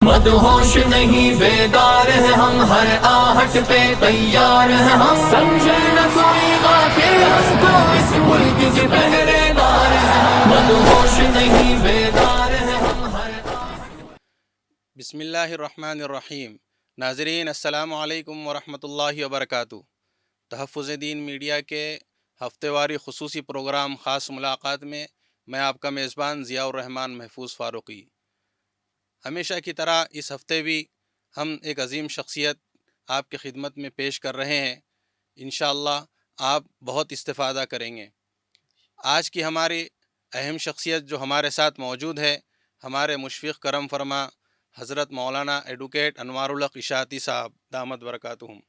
مدہوش نہیں بیدار ہیں ہم، ہر آہٹ پہ تیار ہیں ہم، سمجھے نہ کوئی غافل ہم کو اس ملک کے پہرے دار ہیں ہم، مدہوش نہیں بیدار ہیں ہم ہر بسم اللہ الرحمن الرحیم۔ ناظرین السلام علیکم ورحمۃ اللہ وبرکاتہ۔ تحفظ دین میڈیا کے ہفتے واری خصوصی پروگرام خاص ملاقات میں میں آپ کا میزبان ضیاء الرحمن محفوظ فاروقی۔ ہمیشہ کی طرح اس ہفتے بھی ہم ایک عظیم شخصیت آپ کی خدمت میں پیش کر رہے ہیں، انشاءاللہ آپ بہت استفادہ کریں گے۔ آج کی ہماری اہم شخصیت جو ہمارے ساتھ موجود ہے، ہمارے مشفق کرم فرما حضرت مولانا ایڈوکیٹ انوار الحق اشاعتی صاحب دامت برکاتہم۔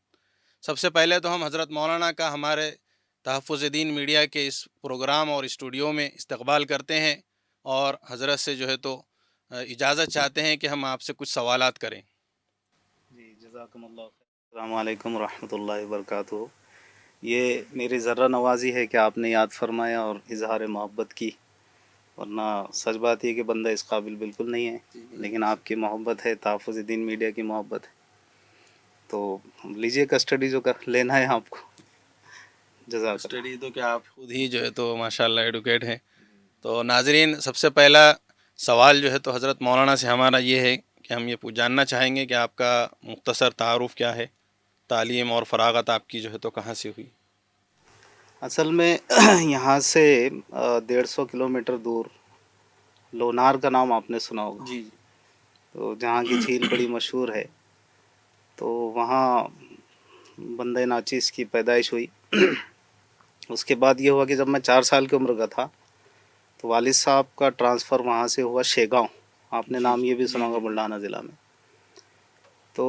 سب سے پہلے تو ہم حضرت مولانا کا ہمارے تحفظ دین میڈیا کے اس پروگرام اور اسٹوڈیو میں استقبال کرتے ہیں، اور حضرت سے جو ہے تو اجازت چاہتے ہیں کہ ہم آپ سے کچھ سوالات کریں۔ جی، جزاکم اللہ خیر۔ السلام علیکم ورحمۃ اللہ وبرکاتہ۔ یہ میری ذرہ نوازی ہے کہ آپ نے یاد فرمایا اور اظہار محبت کی، ورنہ سچ بات یہ کہ بندہ اس قابل بالکل نہیں ہے، لیکن آپ کی محبت ہے، تحفظ دین میڈیا کی محبت ہے، تو لیجئے کسٹڈی جو کر لینا ہے آپ کو۔ جزاک اللہ۔ اسٹڈی تو کہ آپ خود ہی جو ہے تو ماشاءاللہ ایڈوکیٹ ہیں۔ تو ناظرین، سب سے پہلا سوال جو ہے تو حضرت مولانا سے ہمارا یہ ہے کہ ہم یہ جاننا چاہیں گے کہ آپ کا مختصر تعارف کیا ہے، تعلیم اور فراغت آپ کی جو ہے تو کہاں سے ہوئی؟ اصل میں یہاں سے 150 کلومیٹر دور لونار کا نام آپ نے سنا ہوگا، جی تو جہاں کی جھیل بڑی مشہور ہے، تو وہاں بندہ ناچیز کی پیدائش ہوئی۔ اس کے بعد یہ ہوا کہ جب میں 4 سال کی عمر کا تھا تو والد صاحب کا ٹرانسفر وہاں سے ہوا شیگاؤں، آپ نے نام یہ بھی سنا ہوگا، بلڈانا ضلع میں۔ تو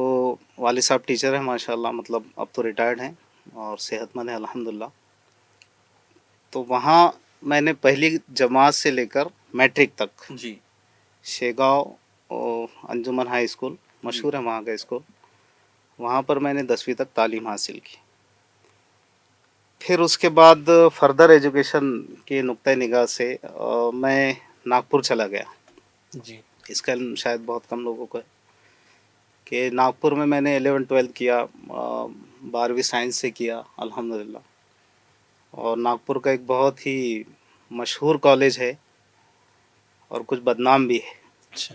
والد صاحب ٹیچر ہیں ماشاءاللہ، مطلب اب تو ریٹائرڈ ہیں اور صحت مند ہیں الحمدللہ۔ تو وہاں میں نے پہلی جماعت سے لے کر میٹرک تک جی شیگاؤں انجمن ہائی اسکول، مشہور ہے وہاں کا اسکول، وہاں پر میں نے 10ویں تک تعلیم حاصل کی۔ پھر اس کے بعد فردر ایجوکیشن کی نقطۂ نگاہ سے میں ناگپور چلا گیا۔ جی اس کا علم شاید بہت کم لوگوں کو ہے کہ ناگپور میں میں نے 11-12 کیا، 12ویں سائنس سے کیا الحمدللہ۔ اور ناگپور کا ایک بہت ہی مشہور کالج ہے اور کچھ بدنام بھی ہے، اچھا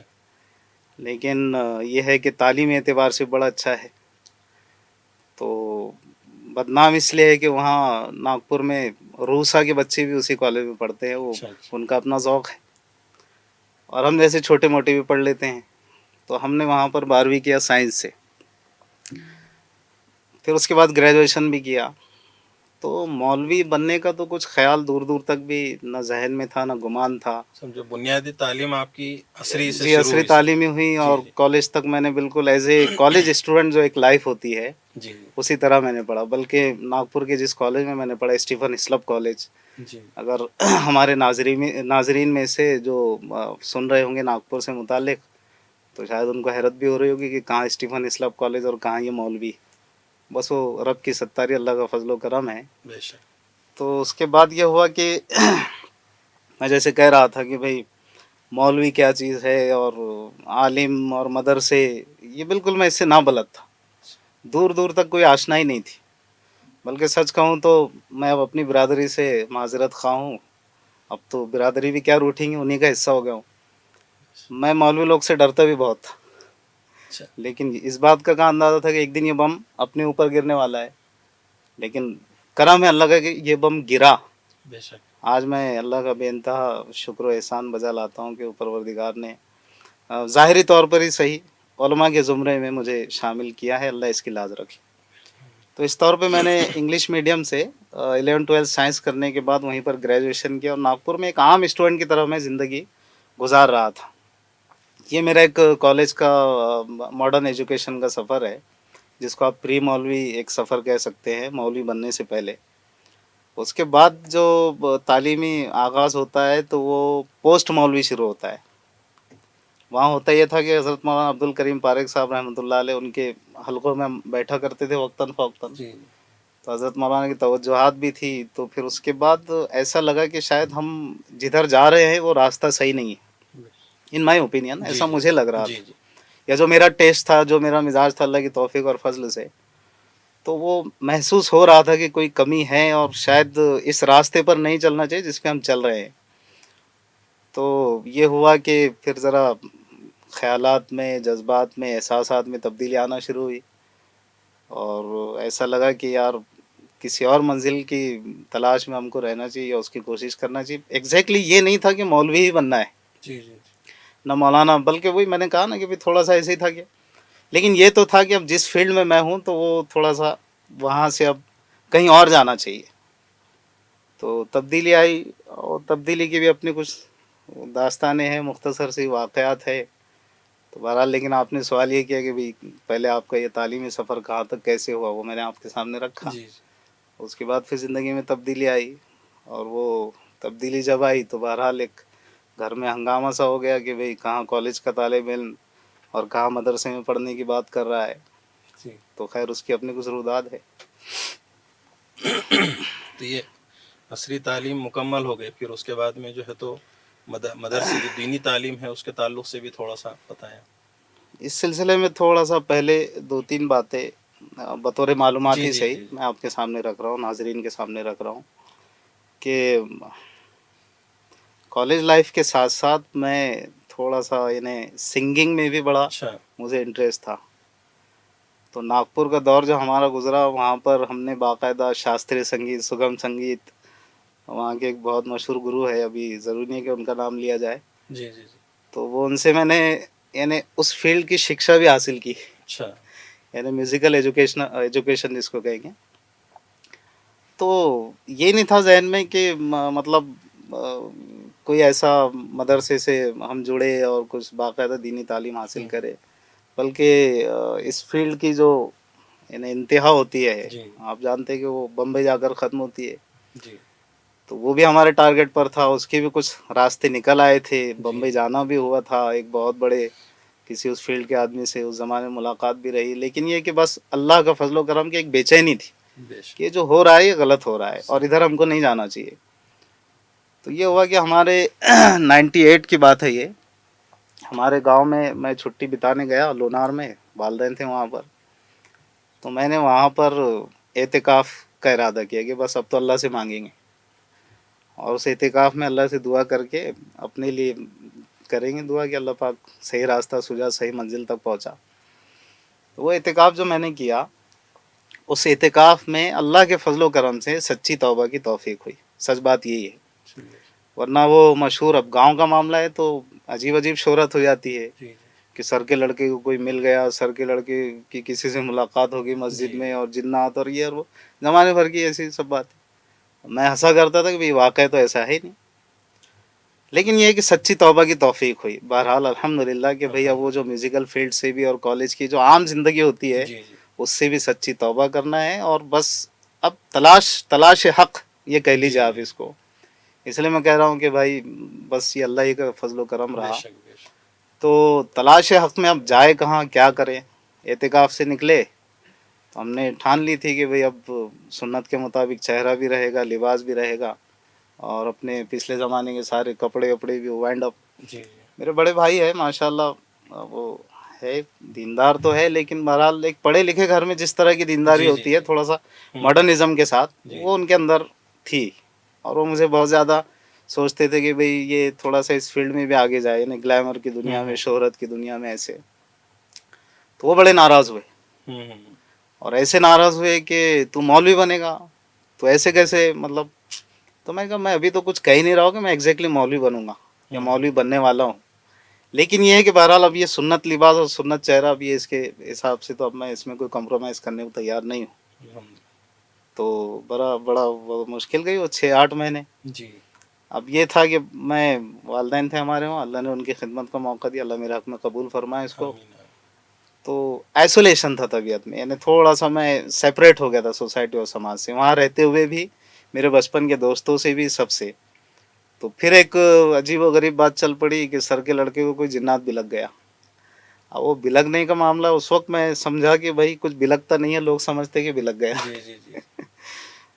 لیکن یہ ہے کہ تعلیمی اعتبار سے بڑا اچھا ہے۔ تو بدنام اس لیے ہے کہ وہاں ناگپور میں روسا کے بچے بھی اسی کالج میں پڑھتے ہیں، وہ اچھا ان کا اپنا ذوق ہے، اور ہم جیسے چھوٹے موٹے بھی پڑھ لیتے ہیں۔ تو ہم نے وہاں پر 12ویں کیا سائنس سے، پھر اس کے بعد گریجویشن بھی کیا۔ تو مولوی بننے کا تو کچھ خیال دور دور تک بھی نہ ذہن میں تھا، نہ گمان تھا۔ سمجھو بنیادی تعلیم آپ کی عصری سے جی، شروع عصری ہوئی؟ تعلیمی ہوئی، اور کالج تک میں نے بالکل ایز اے کالج اسٹوڈنٹ جو ایک لائف ہوتی ہے جی اسی طرح میں نے پڑھا، بلکہ ناگپور کے جس کالج میں نے پڑھا، اسٹیفن اسلپ کالج، جی اگر ہمارے ناظرین میں سے جو سن رہے ہوں گے ناگپور سے متعلق، تو شاید ان کو حیرت بھی ہو رہی ہوگی کہ کہاں اسٹیفن اسلپ کالج اور کہاں یہ مولوی۔ بس وہ رب کی ستاری، اللہ کا فضل و کرم ہے۔ بے شک۔ تو اس کے بعد یہ ہوا کہ میں جیسے کہہ رہا تھا کہ بھئی مولوی کیا چیز ہے اور عالم اور مدرسے، یہ بالکل میں اس سے نابلد تھا، دور دور تک کوئی آشنا ہی نہیں تھی۔ بلکہ سچ کہوں تو میں اب اپنی برادری سے معذرت خواہ ہوں، اب تو برادری بھی کیا روٹھیں گی، انہی کا حصہ ہو گیا ہوں۔ میں مولوی لوگ سے ڈرتا بھی بہت تھا، اچھا لیکن اس بات کا کہاں اندازہ تھا کہ ایک دن یہ بم اپنے اوپر گرنے والا ہے، لیکن کرم ہے اللہ کا کہ یہ بم گرا۔ بے شک۔ آج میں اللہ کا بے انتہا شکر و احسان بجا لاتا ہوں کہ پروردگار نے ظاہری طور پر ہی صحیح علماء کے زمرے میں مجھے شامل کیا ہے، اللہ اس کی لاز رکھے۔ تو اس طور پہ میں نے انگلش میڈیم سے 11-12 سائنس کرنے کے بعد وہیں پر گریجویشن کیا، اور ناگپور میں ایک عام اسٹوڈنٹ کی طرح میں زندگی گزار رہا تھا۔ یہ میرا ایک کالج کا ماڈرن ایجوکیشن کا سفر ہے، جس کو آپ پری مولوی ایک سفر کہہ سکتے ہیں، مولوی بننے سے پہلے۔ اس کے بعد جو تعلیمی آغاز ہوتا ہے تو وہ پوسٹ مولوی شروع ہوتا ہے۔ وہاں ہوتا یہ تھا کہ حضرت مولانا عبد الکریم پاریک صاحب رحمۃ اللہ علیہ، ان کے حلقوں میں ہم بیٹھا کرتے تھے وقتاً فوقتاً، جی تو حضرت مولانا کی توجہات بھی تھی۔ تو پھر اس کے بعد ایسا لگا کہ شاید ہم جدھر جا رہے ہیں وہ راستہ صحیح نہیں ہے، ان مائی اوپینین ایسا مجھے لگ رہا جی تھا جی یا جو میرا ٹیسٹ تھا، جو میرا مزاج تھا اللہ کی توفیق اور فضل سے، تو وہ محسوس ہو رہا تھا کہ کوئی کمی ہے اور شاید اس راستے پر نہیں چلنا چاہیے جس پہ ہم چل رہے ہیں. تو یہ ہوا کہ پھر ذرا خیالات میں، جذبات میں، احساسات میں تبدیلی آنا شروع ہوئی، اور ایسا لگا کہ یار کسی اور منزل کی تلاش میں ہم کو رہنا چاہیے یا اس کی کوشش کرنا چاہیے. ایگزیکٹلی یہ نہیں تھا کہ مولوی ہی بننا ہے، جی جی نہ مولانا، بلکہ وہی میں نے کہا نا کہ بھی تھوڑا سا ایسے ہی تھا کہ، لیکن یہ تو تھا کہ اب جس فیلڈ میں ہوں تو وہ تھوڑا سا وہاں سے اب کہیں اور جانا چاہیے. تو تبدیلی آئی، اور تبدیلی کی بھی اپنی کچھ داستانیں ہیں، مختصر سی واقعات ہے. تو بہرحال لیکن آپ نے سوال یہ کیا کہ بھی پہلے آپ کا یہ تعلیمی سفر کہاں تک کیسے ہوا، وہ میں نے آپ کے سامنے رکھا. جی اس کے بعد پھر زندگی میں تبدیلی آئی، اور وہ تبدیلی جب آئی تو بہرحال ایک گھر میں ہنگامہ سا ہو گیا کہ بھئی کہاں کالج کا طالب علم اور کہاں مدرسے میں پڑھنے کی بات کر رہا ہے. جی. تو خیر اس کی اپنی کچھ روداد ہے. تو یہ عصری تعلیم مکمل ہو گئی، پھر اس کے بعد میں جو ہے تو مدرسے جو دینی تعلیم ہے اس کے تعلق سے بھی تھوڑا سا بتائیں. اس سلسلے میں تھوڑا سا پہلے 2-3 باتیں بطور معلومات جی ہی جی صحیح جی میں آپ کے سامنے رکھ رہا ہوں، ناظرین کے سامنے رکھ رہا ہوں کہ کالج لائف کے ساتھ ساتھ میں تھوڑا سا سنگنگ میں بھی بڑا اچھا. مجھے انٹرسٹ تھا. تو ناگپور کا دور جو ہمارا گزرا وہاں پر ہم نے باقاعدہ شاستریہ سنگیت، سگم سنگیت، وہاں کے ایک بہت مشہور گرو ہے، ابھی ضروری نہیں ہے کہ ان کا نام لیا جائے، جی جی جی. تو وہ ان سے میں نے اس فیلڈ کی شکشا بھی حاصل کی، اچھا. میوزیکل ایجوکیشن جس کو کہیں گے. تو یہ نہیں تھا ذہن میں کہ مطلب کوئی ایسا مدرسے سے ہم جڑے اور کچھ باقاعدہ دینی تعلیم حاصل کرے، بلکہ اس فیلڈ کی جو انتہا ہوتی ہے، جی آپ جانتے ہیں کہ وہ بمبئی جا کر ختم ہوتی ہے. جی تو وہ بھی ہمارے ٹارگٹ پر تھا، اس کے بھی کچھ راستے نکل آئے تھے، بمبئی جی. جانا بھی ہوا تھا، ایک بہت بڑے کسی اس فیلڈ کے آدمی سے اس زمانے میں ملاقات بھی رہی. لیکن یہ کہ بس اللہ کا فضل و کرم کی ایک بے چینی تھی بے شک. کہ یہ جو ہو رہا ہے یہ غلط ہو رہا ہے اور ادھر ہم کو نہیں جانا چاہیے. تو یہ ہوا کہ ہمارے 98 کی بات ہے یہ، ہمارے گاؤں میں چھٹی بتانے گیا لونار میں، والدین تھے وہاں پر. تو میں نے وہاں پر اعتکاف کا ارادہ کیا کہ بس اب تو اللہ سے مانگیں گے، اور اس اعتکاف میں اللہ سے دعا کر کے اپنے لیے کریں گے دعا کہ اللہ پاک صحیح راستہ سجا، صحیح منزل تک پہنچا. تو وہ اعتکاف جو میں نے کیا، اس اعتکاف میں اللہ کے فضل و کرم سے سچی توبہ کی توفیق ہوئی. سچ بات یہی ہے، ورنہ وہ مشہور اب گاؤں کا معاملہ ہے تو عجیب عجیب شہرت ہو جاتی ہے جی کہ سر کے لڑکے کو کوئی مل گیا، سر کے لڑکے کی کسی سے ملاقات ہوگی مسجد جی. میں، اور جنات اور یہ اور وہ زمانے بھر کی ایسی سب بات. میں ہنسا کرتا تھا کہ بھئی واقعہ تو ایسا ہے ہی نہیں، لیکن یہ ہے کہ سچی توبہ کی توفیق ہوئی. بہرحال الحمدللہ کہ بھئی اب وہ جو میوزیکل فیلڈ سے بھی اور کالج کی جو عام زندگی ہوتی ہے جی جی اس سے بھی سچی توبہ کرنا ہے، اور بس اب تلاش حق یہ کہہ لیجیے آپ اس کو. اس لیے میں کہہ رہا ہوں کہ بھائی بس یہ اللہ ہی کا فضل و کرم بے رہا. شک بے شک. تو تلاش حق میں اب جائے کہاں، کیا کریں. اعتکاف سے نکلے تو ہم نے ٹھان لی تھی کہ بھئی اب سنت کے مطابق چہرہ بھی رہے گا، لباس بھی رہے گا، اور اپنے پچھلے زمانے کے سارے کپڑے وپڑے بھی وائنڈ اپ. جی میرے بڑے بھائی ہے ماشاءاللہ، وہ ہے دیندار تو ہے، لیکن بہرحال ایک پڑھے لکھے گھر میں جس طرح کی دینداری جی جی ہوتی ہے جی. تھوڑا سا ماڈرنزم کے ساتھ، جی. وہ ان کے اندر تھی. اور وہ مجھے بہت زیادہ سوچتے تھے کہ بھئی یہ تھوڑا سا اس فیلڈ میں بھی آگے جائے، یعنی گلیمر کی دنیا میں، شہرت کی دنیا میں ایسے. تو وہ بڑے ناراض ہوئے، اور ایسے ناراض ہوئے کہ تو مولوی بنے گا، تو ایسے کیسے مطلب. تو میں کہا میں ابھی تو کچھ کہہ ہی نہیں رہا ہوں کہ میں ایگزیکٹلی مولوی بنوں گا یا مولوی بننے والا ہوں، لیکن یہ ہے کہ بہرحال اب یہ سنت لباس اور سنت چہرہ اب یہ اس کے حساب سے تو اب میں اس میں کوئی کمپرومائز کرنے کو تیار نہیں ہوں. تو بڑا مشکل گئی وہ 6-8 مہینے. جی. اب یہ تھا کہ میں والدین تھے ہمارے وہاں، اللہ نے ان کی خدمت کا موقع دیا، اللہ میرے حق میں قبول فرمائے اس کو. تو آئسولیشن تھا طبیعت میں، یعنی تھوڑا سا میں سیپریٹ ہو گیا تھا سوسائٹی اور سماج سے، وہاں رہتے ہوئے بھی میرے بچپن کے دوستوں سے بھی، سب سے. تو پھر ایک عجیب و غریب بات چل پڑی کہ سر کے لڑکے کو کوئی جنات بھی لگ گیا. اب وہ بلگنے کا معاملہ اس وقت میں سمجھا کہ بھائی کچھ بلگتا نہیں ہے، لوگ سمجھتے کہ بلگ گیا. جی جی جی.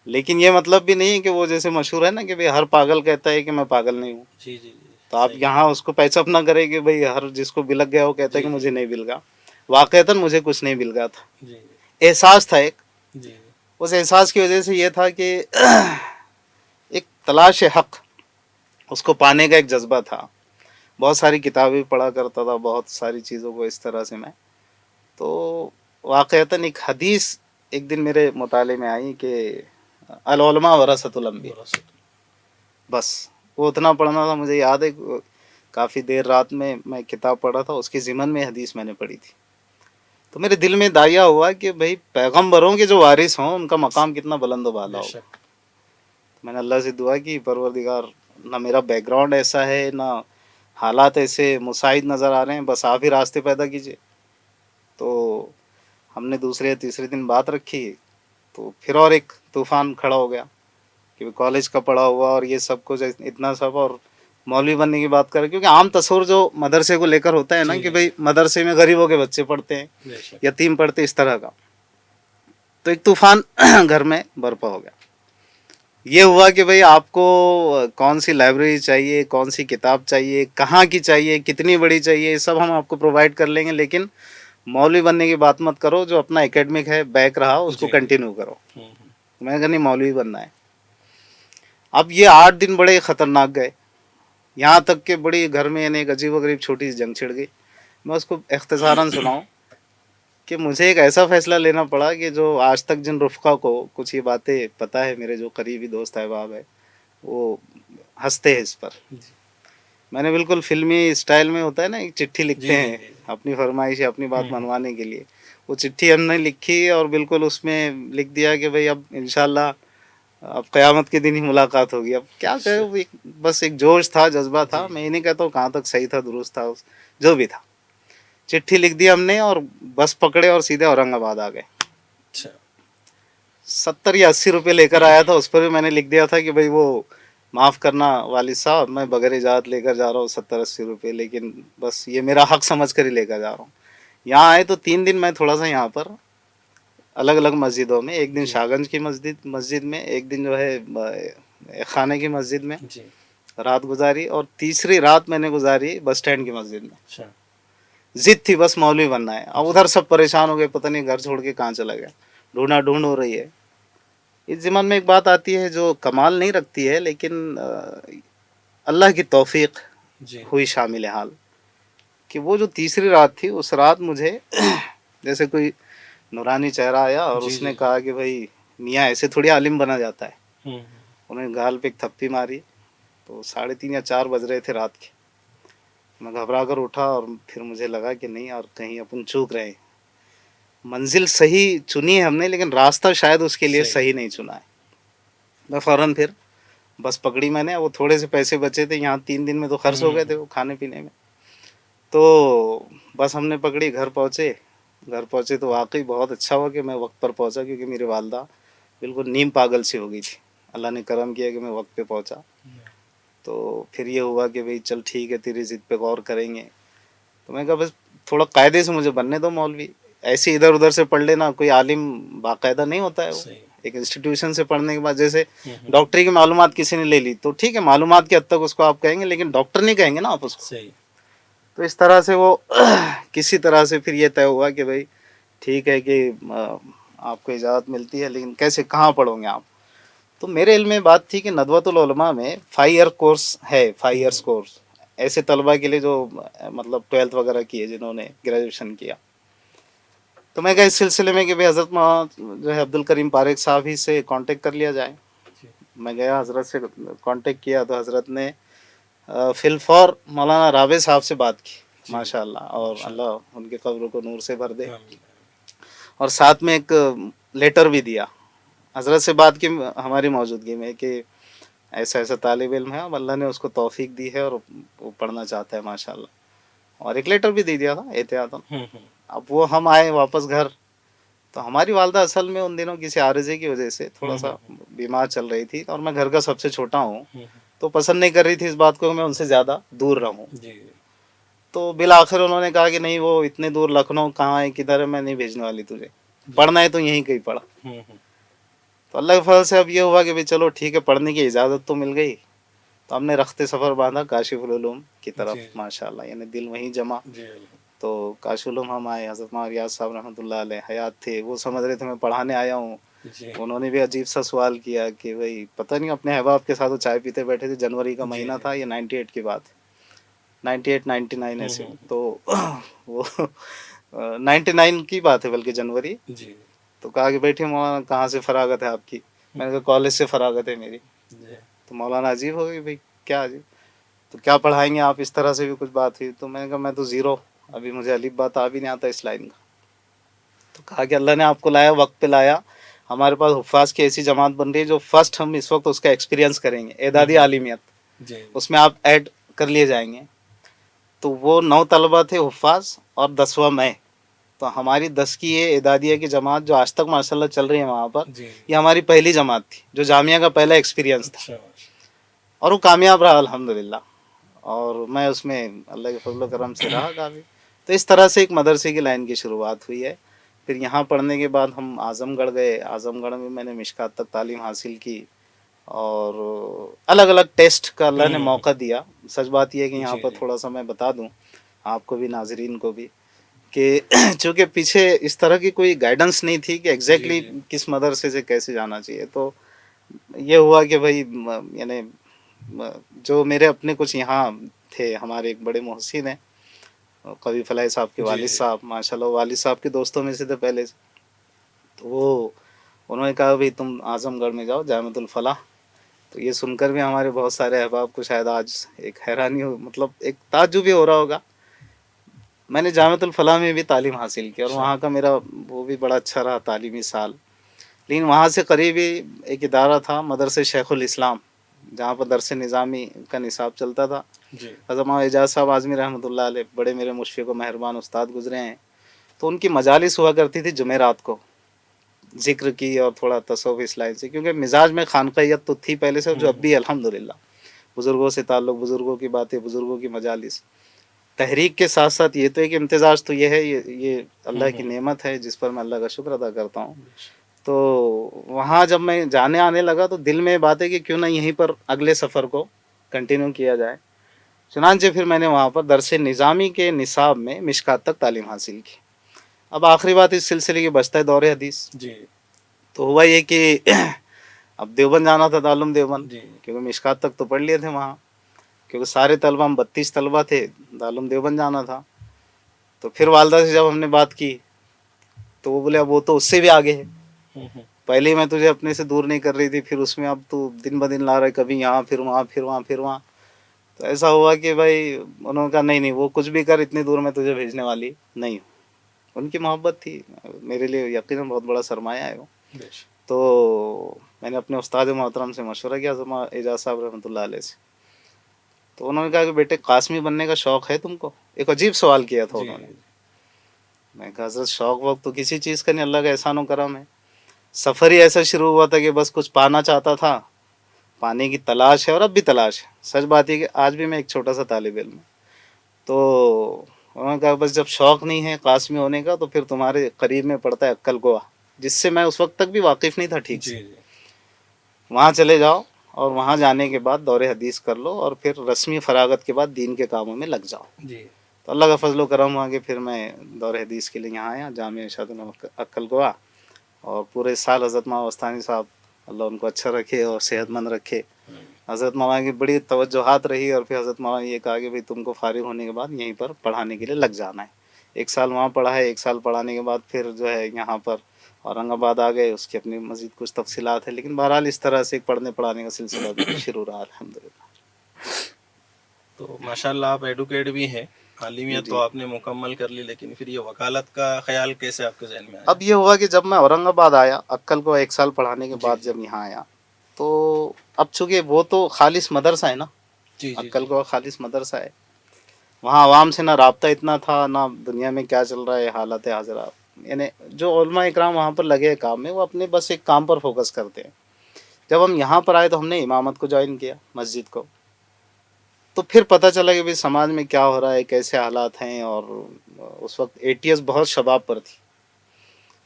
لیکن یہ مطلب بھی نہیں ہے کہ وہ جیسے مشہور ہے نا کہ بھئی ہر پاگل کہتا ہے کہ میں پاگل نہیں ہوں. جی جی جی. تو آپ یہاں اس کو پیچ اپ نہ کریں کہ بھائی ہر جس کو بلک گیا وہ کہتا ہے کہ مجھے نہیں بل گا. واقعتاً مجھے کچھ نہیں بل گا تھا. احساس تھا ایک. اس احساس کی وجہ سے یہ تھا کہ ایک تلاش حق اس کو پانے کا ایک جذبہ تھا. بہت ساری کتابیں پڑھا کرتا تھا, بہت ساری چیزوں کو اس طرح سے میں. تو واقعتاً ایک حدیث ایک دن میرے مطالعے میں آئی کہ العلماء ورثۃ الانبیاء. بس وہ اتنا پڑھنا تھا. مجھے یاد ہے کافی دیر رات میں کتاب پڑھا تھا, اس کے ضمن میں حدیث میں نے پڑھی تھی. تو میرے دل میں داعیہ ہوا کہ بھائی پیغمبروں کے جو وارث ہوں ان کا مقام کتنا بلند و بالا ہو. میں نے اللہ سے دعا کی, پروردگار نہ میرا بیک گراؤنڈ ایسا ہے, نہ حالات ایسے مساعد نظر آ رہے ہیں, بس آپ ہی راستے پیدا کیجیے. تو ہم نے دوسرے تیسرے دن بات رکھی, تو پھر اور ایک طوفان کھڑا ہو گیا کہ کالج کا پڑھا ہوا اور یہ سب کچھ اتنا سب, اور مولوی بننے کی بات کریں. کیونکہ عام تصور جو مدرسے کو لے کر ہوتا ہے نا کہ بھائی مدرسے میں غریبوں کے بچے پڑھتے ہیں, یتیم پڑھتے, اس طرح کا. تو ایک طوفان گھر میں برپا ہو گیا. یہ ہوا کہ بھائی آپ کو کون سی لائبریری چاہیے, کون سی کتاب چاہیے, کہاں کی چاہیے, کتنی بڑی چاہیے, یہ سب ہم آپ کو پرووائڈ کر لیں گے, لیکن مولوی بننے کی بات مت کرو. جو اپنا اکیڈمک ہے بیک رہا اس کو کنٹینیو کرو. میں نے کہا نہیں, مولوی بننا ہے. اب یہ 8 دن بڑے خطرناک گئے, یہاں تک کہ بڑی گھر میں ایک عجیب و غریب چھوٹی سی جنگ چھڑ گئی. میں اس کو اختصاراً سناؤں کہ مجھے ایک ایسا فیصلہ لینا پڑا کہ جو آج تک جن رفقا کو کچھ یہ باتیں پتہ ہے, میرے جو قریبی دوست احباب ہے, وہ ہنستے ہیں اس پر. میں نے بالکل فلمی اسٹائل میں ہوتا ہے نا, ایک چٹھی لکھتے ہیں اپنی فرمائش اپنی بات منوانے کے لیے. وہ چٹھی ہم نے لکھی اور بالکل اس میں لکھ دیا کہ بھئی اب انشاءاللہ اب قیامت کے دن ہی ملاقات ہوگی. اب کیا کہے, بس ایک جوش تھا, جذبہ تھا. میں یہ نہیں کہتا ہوں کہاں تک صحیح تھا, درست تھا, جو بھی تھا. چٹھی لکھ دی ہم نے اور بس پکڑے اور سیدھے اورنگ آباد آ گئے. 70 یا 80 روپے لے کر آیا تھا, اس پر بھی میں نے لکھ دیا تھا کہ بھئی وہ معاف کرنا والد صاحب, میں بغیر اجازت لے کر جا رہا ہوں 70-80 روپے, لیکن بس یہ میرا حق سمجھ کر ہی لے کر جا رہا ہوں. یہاں آئے تو 3 دن میں تھوڑا سا یہاں پر الگ الگ مسجدوں میں, ایک دن شاہگنج کی مسجد میں, ایک دن جو ہے خانے کی مسجد میں رات گزاری, اور تیسری رات میں نے گزاری بس اسٹینڈ کی مسجد میں. ضد تھی بس مولوی بننا ہے. اب ادھر سب پریشان ہو گئے, پتہ نہیں گھر چھوڑ کے کہاں چلا گیا, ڈھونڈا ڈھونڈ ہو رہی ہے. اس ضمن میں ایک بات آتی ہے جو کمال نہیں رکھتی ہے, لیکن اللہ کی توفیق ہوئی شامل حال, کہ وہ جو تیسری رات تھی, اس رات مجھے جیسے کوئی نورانی چہرہ آیا اور اس نے کہا کہ بھائی میاں ایسے تھوڑی عالم بنا جاتا ہے. انہیں گال پہ ایک تھپی ماری, تو 3:30 یا 4 بج رہے تھے رات کے. میں گھبرا کر اٹھا اور پھر مجھے لگا کہ نہیں, اور کہیں اپن چوک رہے ہیں. منزل صحیح چنی ہے ہم نے, لیکن راستہ شاید اس کے لیے صحیح نہیں چنا ہے. میں فوراً پھر بس پکڑی میں نے. وہ تھوڑے سے پیسے بچے تھے, یہاں 3 دن میں تو خرچ ہو گئے تھے وہ کھانے پینے میں. تو بس ہم نے پکڑی, گھر پہنچے تو واقعی بہت اچھا ہوا کہ میں وقت پر پہنچا, کیونکہ میری والدہ بالکل نیم پاگل سی ہو گئی تھی. اللہ نے کرم کیا کہ میں وقت پہ پہنچا. تو پھر یہ ہوا کہ بھئی چل ٹھیک ہے, تیری ضد پہ غور کریں گے. تو میں کہا بس تھوڑا قاعدے سے مجھے بننے دو مولوی, ایسے ادھر ادھر سے پڑھ لینا, کوئی عالم باقاعدہ نہیں ہوتا ہے. وہ ایک انسٹیٹیوشن سے پڑھنے کے بعد, جیسے ڈاکٹری کی معلومات کسی نے لے لی تو ٹھیک ہے, معلومات کی حد تک اس کو آپ کہیں گے, لیکن ڈاکٹر نہیں کہیں گے نا آپ اس کو. تو اس طرح سے وہ کسی طرح سے پھر یہ طے ہوا کہ بھئی ٹھیک ہے کہ آپ کو اجازت ملتی ہے, لیکن کیسے کہاں پڑھو گے آپ. تو میرے علم میں بات تھی کہ ندوۃ العلماء میں 5 ایئر کورس ہے, 5 ایئرس کورس ایسے طلبہ کے لیے جو مطلب 12th وغیرہ کی ہے, جنہوں نے گریجویشن کیا. تو میں کہا اس سلسلے میں کہ بھئی حضرت جو ہے عبد الکریم پاریک صاحب ہی سے کانٹیکٹ کر لیا جائے. میں گیا, حضرت سے کانٹیکٹ کیا, تو حضرت نے فی الفور مولانا رابع صاحب سے بات کی, ماشاء اللہ, اور اللہ ان کے قبر کو نور سے بھر دے. اور ساتھ میں ایک لیٹر بھی دیا, حضرت سے بات کی ہماری موجودگی میں, کہ ایسا ایسا طالب علم ہے, اب اللہ نے اس کو توفیق دی ہے اور وہ پڑھنا چاہتا ہے ماشاء اللہ. اور ایک لیٹر بھی دے دیا تھا احتیاطاً. اب وہ ہم آئے واپس گھر, تو ہماری والدہ اصل میں ان دنوں کسی عارضے کی وجہ سے تھوڑا سا بیمار چل رہی تھی, اور میں گھر کا سب سے چھوٹا ہوں, تو پسند نہیں کر رہی تھی اس بات کو کہ میں ان سے زیادہ دور رہوں. تو بالآخر انہوں نے کہا کہ نہیں, وہ اتنے دور لکھنؤ کہاں ہے, کدھر ہے, میں نہیں بھیجنے والی تجھے, پڑھنا ہے تو یہیں کہیں پڑھا. تو اللہ کے فضل سے اب یہ ہوا کہ بھئی چلو ٹھیک ہے, پڑھنے کی اجازت تو مل گئی. تو ہم نے رخت سفر باندھا کاشف العلوم کی طرف ماشاءاللہ، یعنی دل وہیں جمع. تو کاشف العلوم ہم آئے، حضرت مولانا ریاض صاحب رحمۃ اللہ علیہ حیات تھے، وہ سمجھ رہے تھے میں پڑھانے آیا ہوں. انہوں نے بھی عجیب سا سوال کیا کہ بھائی پتہ نہیں، اپنے احباب کے ساتھ وہ چائے پیتے بیٹھے تھے، جنوری کا مہینہ تھا، یہ 98 کی بات، 98 99 ایسے. تو وہ 99 کی بات ہے بلکہ جنوری. تو کہا کہ بیٹھے مولانا کہاں سے فراغت ہے آپ کی؟ میں نے کہا کالج سے فراغت ہے میری. تو مولانا عجیب ہو گئی، بھائی کیا عجیب، تو کیا پڑھائیں گے آپ؟ اس طرح سے بھی کچھ بات ہوئی. تو میں نے کہا میں تو زیرو، ابھی مجھے الف با تا بھی نہیں آتا اس لائن کا. تو کہا کہ اللہ نے آپ کو لایا، وقت پہ لایا، ہمارے پاس حفاظ کی ایسی جماعت بن رہی ہے جو فرسٹ ہم اس وقت اس کا ایکسپیرینس کریں گے، اعدادی عالمیت، اس میں آپ ایڈ کر لیے جائیں گے. تو وہ 9 طلبہ تھے حفاظ اور 10واں میں. تو ہماری 10 کی یہ اعدادیہ کی جماعت جو آج تک ماشاء اللہ چل رہی ہے وہاں پر، یہ ہماری پہلی جماعت تھی جو جامعہ کا پہلا ایکسپیرینس تھا، اور وہ کامیاب رہا الحمدللہ. اور میں اس میں اللہ کے فضل و کرم سے رہا کافی. تو اس طرح سے ایک مدرسے کی لائن کی شروعات ہوئی ہے. پھر یہاں پڑھنے کے بعد ہم اعظم گڑھ گئے، اعظم گڑھ میں میں نے مشکات تک تعلیم حاصل کی، اور الگ الگ ٹیسٹ کا اللہ نے موقع دیا. سچ بات یہ ہے کہ یہاں پر تھوڑا سا میں بتا دوں آپ کو بھی، ناظرین کو بھی، کہ چونکہ پیچھے اس طرح کی کوئی گائیڈنس نہیں تھی کہ ایگزیکٹلی کس مدرسے سے کیسے جانا چاہیے. تو یہ ہوا کہ بھائی یعنی جو میرے اپنے کچھ یہاں تھے، ہمارے ایک بڑے محسن ہیں قوی فلاحی صاحب کے والد صاحب، ماشاءاللہ والد صاحب کے دوستوں میں سے تھے پہلے سے. تو وہ انہوں نے کہا بھائی تم اعظم گڑھ میں جاؤ جامعۃ الفلاح. تو یہ سن کر بھی ہمارے بہت سارے احباب کو شاید آج ایک حیرانی ہو، مطلب ایک تعجب بھی ہو رہا ہوگا. میں نے جامعۃ الفلاح میں بھی تعلیم حاصل کی، اور وہاں کا میرا وہ بھی بڑا اچھا رہا تعلیمی سال. لیکن وہاں سے قریب ہی ایک ادارہ تھا مدرسہ شیخ الاسلام، جہاں پر درس نظامی کا نصاب چلتا تھا. حضرت مولانا اعجاز صاحب اعظمی رحمۃ اللہ علیہ بڑے میرے مشفق و مہربان استاد گزرے ہیں. تو ان کی مجالس ہوا کرتی تھی جمعرات کو، ذکر کی اور تھوڑا تصوف اس لائن سے، کیونکہ مزاج میں خانقاہیت تو تھی پہلے سے، جو اب بھی الحمدللہ بزرگوں سے تعلق، بزرگوں کی باتیں، بزرگوں کی مجالس. تحریک کے ساتھ ساتھ یہ تو ایک امتزاج تو یہ ہے، یہ اللہ کی نعمت ہے جس پر میں اللہ کا شکر ادا کرتا ہوں. تو وہاں جب میں جانے آنے لگا تو دل میں بات ہے کہ کیوں نہ یہیں پر اگلے سفر کو کنٹینیو کیا جائے. چنانچہ پھر میں نے وہاں پر درس نظامی کے نصاب میں مشکات تک تعلیم حاصل کی. اب آخری بات اس سلسلے کی بچتا ہے دور حدیث. تو ہوا یہ کہ اب دیوبند جانا تھا، دارالعلوم دیوبند، کیونکہ مشکات تک تو پڑھ لیے تھے وہاں، کیونکہ سارے طلبہ ہم 32 طلبہ تھے، دارالعلوم دیوبند جانا تھا. تو پھر والدہ سے جب ہم نے بات کی تو وہ بولے اب وہ تو اس سے بھی آگے ہے، پہلے ہی میں تجھے اپنے سے دور نہیں کر رہی تھی، پھر اس میں اب تو دن بدن لا رہے، کبھی یہاں پھر وہاں پھر وہاں پھر وہاں. تو ایسا ہوا کہ بھائی انہوں نے کہا نہیں وہ کچھ بھی کر، اتنی دور میں تجھے بھیجنے والی نہیں ہوں. ان کی محبت تھی میرے لیے یقیناً بہت بڑا سرمایہ ہے وہ. تو میں نے اپنے استاد محترم سے مشورہ کیا، اعجاز صاحب رحمۃ اللہ علیہ سے. تو انہوں نے کہا کہ بیٹے قاسمی بننے کا شوق ہے تم کو؟ ایک عجیب سوال کیا تھا انہوں نے. میں کہا حضرت شوق وقت تو کسی چیز کا نہیں، اللہ کا احسان و کرم ہے. سفر ہی ایسا شروع ہوا تھا کہ بس کچھ پانا چاہتا تھا، پانے کی تلاش ہے، اور اب بھی تلاش ہے. سچ بات ہے کہ آج بھی میں ایک چھوٹا سا طالب علم ہوں. تو انہوں نے کہا بس جب شوق نہیں ہے قاسمی ہونے کا تو پھر تمہارے قریب میں پڑتا ہے عقل گوہ، جس سے میں اس وقت تک بھی واقف نہیں تھا ٹھیک سے. وہاں چلے جاؤ اور وہاں جانے کے بعد دور حدیث کر لو، اور پھر رسمی فراغت کے بعد دین کے کاموں میں لگ جاؤ. تو اللہ کا فضل و کرم ہوا کہ پھر میں دور حدیث کے لیے یہاں آیا جامعہ ارشاد عقل گوہ. اور پورے سال حضرت مولانا وستانی صاحب اللہ ان کو اچھا رکھے اور صحت مند رکھے. حضرت مولانا کی بڑی توجہات رہی، اور پھر حضرت مولانا نے یہ کہا کہ بھائی تم کو فارغ ہونے کے بعد یہیں پر پڑھانے کے لیے لگ جانا ہے. 1 سال وہاں پڑھا ہے، 1 سال پڑھانے کے بعد پھر جو ہے یہاں پر اورنگ آباد آ گئے. اس کی اپنی مزید کچھ تفصیلات ہیں، لیکن بہرحال اس طرح سے پڑھنے پڑھانے کا سلسلہ بھی شروع رہا الحمدللہ. تو ماشاءاللہ آپ ایڈوکیٹ بھی ہیں، عالمیت تو آپ نے مکمل کر لی، لیکن پھر یہ وکالت کا خیال کیسے آپ کے ذہن میں آیا؟ اب یہ ہوا کہ جب میں اورنگ آباد آیا عقل کو 1 سال پڑھانے کے بعد جب یہاں آیا، تو اب چونکہ وہ تو خالص مدرسہ ہے نا، عقل کو خالص مدرسہ ہے. وہاں عوام سے نہ رابطہ اتنا تھا، نہ دنیا میں کیا چل رہا ہے حالات حاضرات. یعنی جو علماء اکرام وہاں پر لگے کام میں، وہ اپنے بس ایک کام پر فوکس کرتے ہیں. جب ہم یہاں پر آئے تو ہم نے امامت کو جوائن کیا، مسجد کو. تو پھر پتہ چلا کہ بھائی سماج میں کیا ہو رہا ہے، کیسے حالات ہیں. اور اس وقت اے ٹی ایس بہت شباب پر تھی،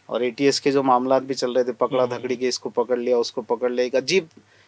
اور اے ٹی ایس کے جو معاملات بھی چل رہے تھے، پکڑا دھکڑی کے، اس کو پکڑ لیا اس کو پکڑ لیا. ایک عجیب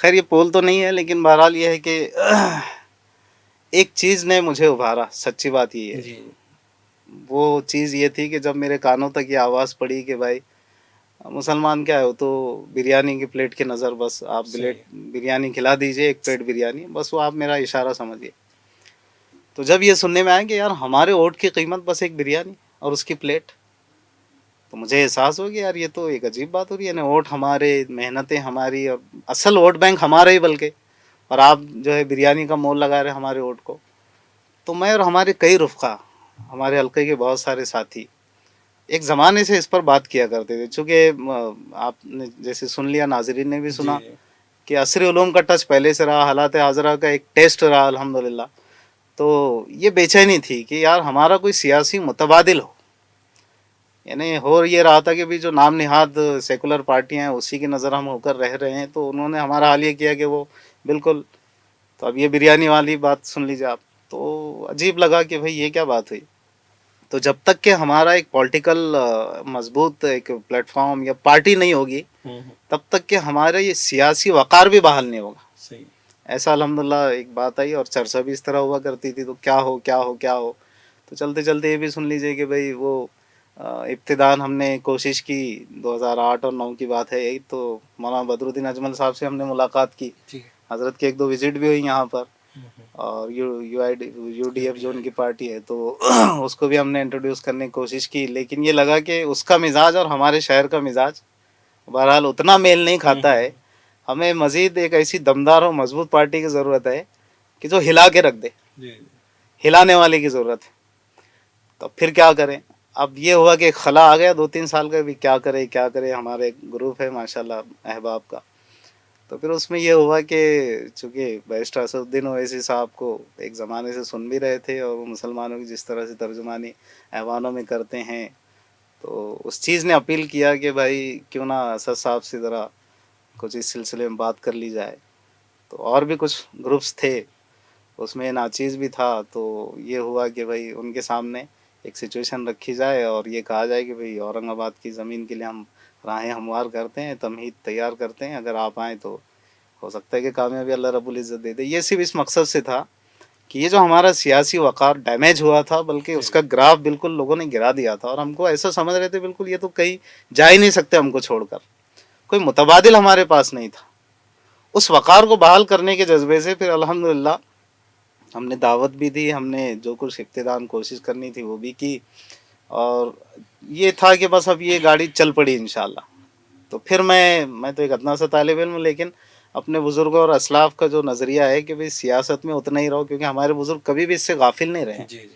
خیر یہ پول تو نہیں ہے، لیکن بہرحال یہ ہے کہ ایک چیز نے مجھے ابھارا، سچی بات یہ ہے، جی وہ چیز یہ تھی کہ جب میرے کانوں تک یہ آواز پڑی کہ بھائی مسلمان کیا ہو تو بریانی کی پلیٹ کی نظر، بس آپ بریانی کھلا دیجئے، ایک پلیٹ بریانی، بس وہ آپ میرا اشارہ سمجھیے. تو جب یہ سننے میں آیا کہ یار ہمارے ووٹ کی قیمت بس ایک بریانی اور اس کی پلیٹ، تو مجھے احساس ہو گیا یار یہ تو ایک عجیب بات ہو رہی ہے. یعنی ووٹ ہمارے، محنتیں ہماری، اور اصل ووٹ بینک ہمارا ہی بلکہ، اور آپ جو ہے بریانی کا مول لگا رہے ہمارے ووٹ کو. تو میں اور ہمارے کئی رفقا، ہمارے حلقے کے بہت سارے ساتھی ایک زمانے سے اس پر بات کیا کرتے تھے. چونکہ آپ نے جیسے سن لیا، ناظرین نے بھی سنا کہ عصری علوم کا ٹچ پہلے سے رہا، حالات حاضرہ کا ایک ٹیسٹ رہا الحمدللہ. تو یہ بے چینی تھی کہ یار ہمارا کوئی سیاسی متبادل ہو. یعنی ہو یہ رہا تھا کہ بھی جو نام نہاد سیکولر پارٹیاں ہیں اسی کی نظر ہم ہو کر رہ رہے ہیں. تو انہوں نے ہمارا حال یہ کیا کہ وہ بالکل. تو اب یہ بریانی والی بات سن لیجیے آپ، تو عجیب لگا کہ بھئی یہ کیا بات ہوئی. تو جب تک کہ ہمارا ایک پولیٹیکل مضبوط ایک پلیٹ فارم یا پارٹی نہیں ہوگی، تب تک کہ ہمارا یہ سیاسی وقار بھی بحال نہیں ہوگا. صحیح. ایسا الحمدللہ ایک بات آئی، اور چرچا بھی اس طرح ہوا کرتی تھی. تو کیا ہو کیا ہو کیا ہو. تو چلتے چلتے یہ بھی سن لیجئے کہ بھئی وہ ابتداً ہم نے کوشش کی، 2008 اور 2009 کی بات ہے یہی. تو مولانا بدرالدین اجمل صاحب سے ہم نے ملاقات کی، حضرت کی ایک دو وزٹ بھی ہوئی یہاں پر، اور یو ڈی ایف جو ان کی پارٹی ہے تو اس کو بھی ہم نے انٹروڈیوس کرنے کی کوشش کی. لیکن یہ لگا کہ اس کا مزاج اور ہمارے شہر کا مزاج بہرحال اتنا میل نہیں کھاتا ہے. ہمیں مزید ایک ایسی دمدار اور مضبوط پارٹی کی ضرورت ہے کہ جو ہلا کے رکھ دے، ہلانے والے کی ضرورت ہے. تو پھر کیا کریں. اب یہ ہوا کہ ایک خلا آ گیا 2-3 سال کا، بھی کیا کرے. ہمارے ایک گروپ ہے ماشاءاللہ احباب کا. تو پھر اس میں یہ ہوا کہ چونکہ بیرسٹر اسدالدین اویسی صاحب کو ایک زمانے سے سن بھی رہے تھے، اور وہ مسلمانوں کی جس طرح سے ترجمانی ایوانوں میں کرتے ہیں، تو اس چیز نے اپیل کیا کہ بھائی کیوں نہ اسد صاحب سے ذرا کچھ اس سلسلے میں بات کر لی جائے. تو اور بھی کچھ گروپس تھے، اس میں ناچیز بھی تھا. تو یہ ہوا کہ بھائی ان کے سامنے ایک سچویشن رکھی جائے اور یہ کہا جائے کہ بھئی اورنگ آباد کی زمین کے لیے ہم راہیں ہموار کرتے ہیں، تمہید تیار کرتے ہیں، اگر آپ آئیں تو ہو سکتا ہے کہ کامیابی اللہ رب العزت دے دے. یہ صرف اس مقصد سے تھا کہ یہ جو ہمارا سیاسی وقار ڈیمیج ہوا تھا، بلکہ اس کا گراف بالکل لوگوں نے گرا دیا تھا، اور ہم کو ایسا سمجھ رہے تھے بالکل یہ تو کہیں جا ہی نہیں سکتے ہم کو چھوڑ کر. کوئی متبادل ہمارے پاس نہیں تھا. اس وقار کو بحال کرنے کے جذبے سے پھر الحمدللہ ہم نے دعوت بھی دی، ہم نے جو کچھ ابتداً کوشش کرنی تھی وہ بھی کی، اور یہ تھا کہ بس اب یہ گاڑی چل پڑی انشاءاللہ. تو پھر میں تو ایک ادنا سا طالب علم، لیکن اپنے بزرگوں اور اسلاف کا جو نظریہ ہے کہ بھئی سیاست میں اتنا ہی رہو، کیونکہ ہمارے بزرگ کبھی بھی اس سے غافل نہیں رہے ہیں.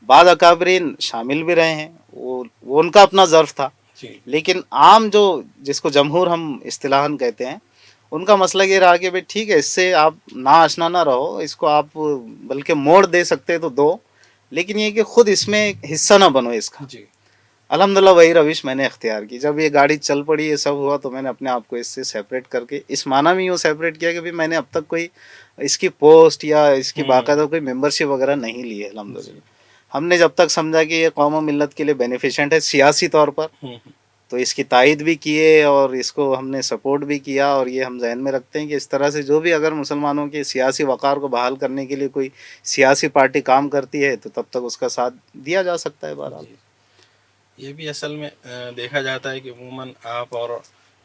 بعض اکابرین شامل بھی رہے ہیں، وہ ان کا اپنا ظرف تھا. لیکن عام جو جس کو جمہور ہم اصطلاحاً کہتے ہیں، ان کا مسئلہ یہ رہا کہ بھئی ٹھیک ہے، اس سے آپ نا آشنا نہ رہو، اس کو آپ بلکہ موڑ دے سکتے تو دو، لیکن یہ کہ خود اس میں حصہ نہ بنو اس کا. الحمدللہ وہی روش میں نے اختیار کی. جب یہ گاڑی چل پڑی، یہ سب ہوا، تو میں نے اپنے آپ کو اس سے سیپریٹ کر کے اس معنی میں یوں سیپریٹ کیا کہ بھی میں نے اب تک کوئی اس کی پوسٹ یا اس کی باقاعدہ کوئی ممبرشپ وغیرہ نہیں لی ہے. الحمدللہ ہم نے جب تک سمجھا کہ یہ قوم و ملت کے لیے بینیفیشنٹ ہے سیاسی طور پر، تو اس کی تائید بھی کیے اور اس کو ہم نے سپورٹ بھی کیا. اور یہ ہم ذہن میں رکھتے ہیں کہ اس طرح سے جو بھی اگر مسلمانوں کے سیاسی وقار کو بحال کرنے کے لیے کوئی سیاسی پارٹی کام کرتی ہے تو تب تک اس کا ساتھ دیا جا سکتا ہے. بہرحال یہ بھی اصل میں دیکھا جاتا ہے کہ عموماً آپ اور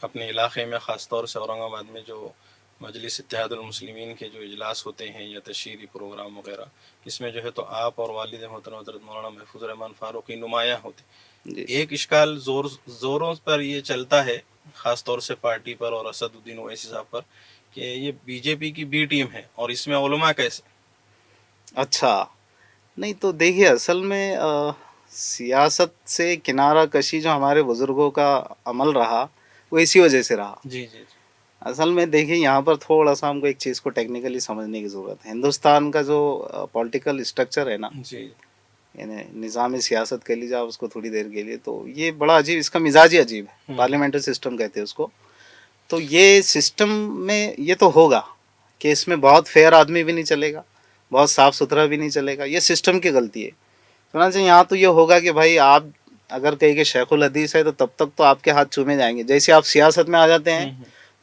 اپنے علاقے میں خاص طور سے اورنگ آباد میں جو مجلس اتحاد المسلمین کے جو اجلاس ہوتے ہیں یا تشہیری پروگرام وغیرہ، اس میں جو ہے تو آپ اور والد محترم حضرت مولانا محفوظ الرحمان فاروقی نمایاں ہوتے. ایک اشکال زوروں پر یہ چلتا ہے، خاص طور سے پارٹی پر اور اسدالدین اویسی صاحب پر، کہ یہ بی جے پی کی بی ٹیم ہے اور اس میں علماء کیسے. اچھا نہیں، تو دیکھیے اصل میں سیاست سے کنارہ کشی جو ہمارے بزرگوں کا عمل رہا وہ اسی وجہ سے رہا. اصل میں دیکھیں یہاں پر تھوڑا سا ہم کو ایک چیز کو ٹیکنیکلی سمجھنے کی ضرورت ہے. ہندوستان کا جو پولیٹیکل اسٹرکچر ہے نا، یعنی نظام سیاست کہہ لیجیے آپ اس کو تھوڑی دیر کے لیے، تو یہ بڑا عجیب، اس کا مزاج ہی عجیب ہے. پارلیمنٹری سسٹم کہتے ہیں اس کو. تو یہ سسٹم میں یہ تو ہوگا کہ اس میں بہت فیئر آدمی بھی نہیں چلے گا، بہت صاف ستھرا بھی نہیں چلے گا. یہ سسٹم کی غلطی ہے. چنانچہ یہاں تو یہ ہوگا کہ بھائی آپ اگر کہیں کہ شیخ الحدیث ہے تو تب تک تو آپ کے ہاتھ چومے جائیں گے. جیسے آپ سیاست میں آ جاتے ہیں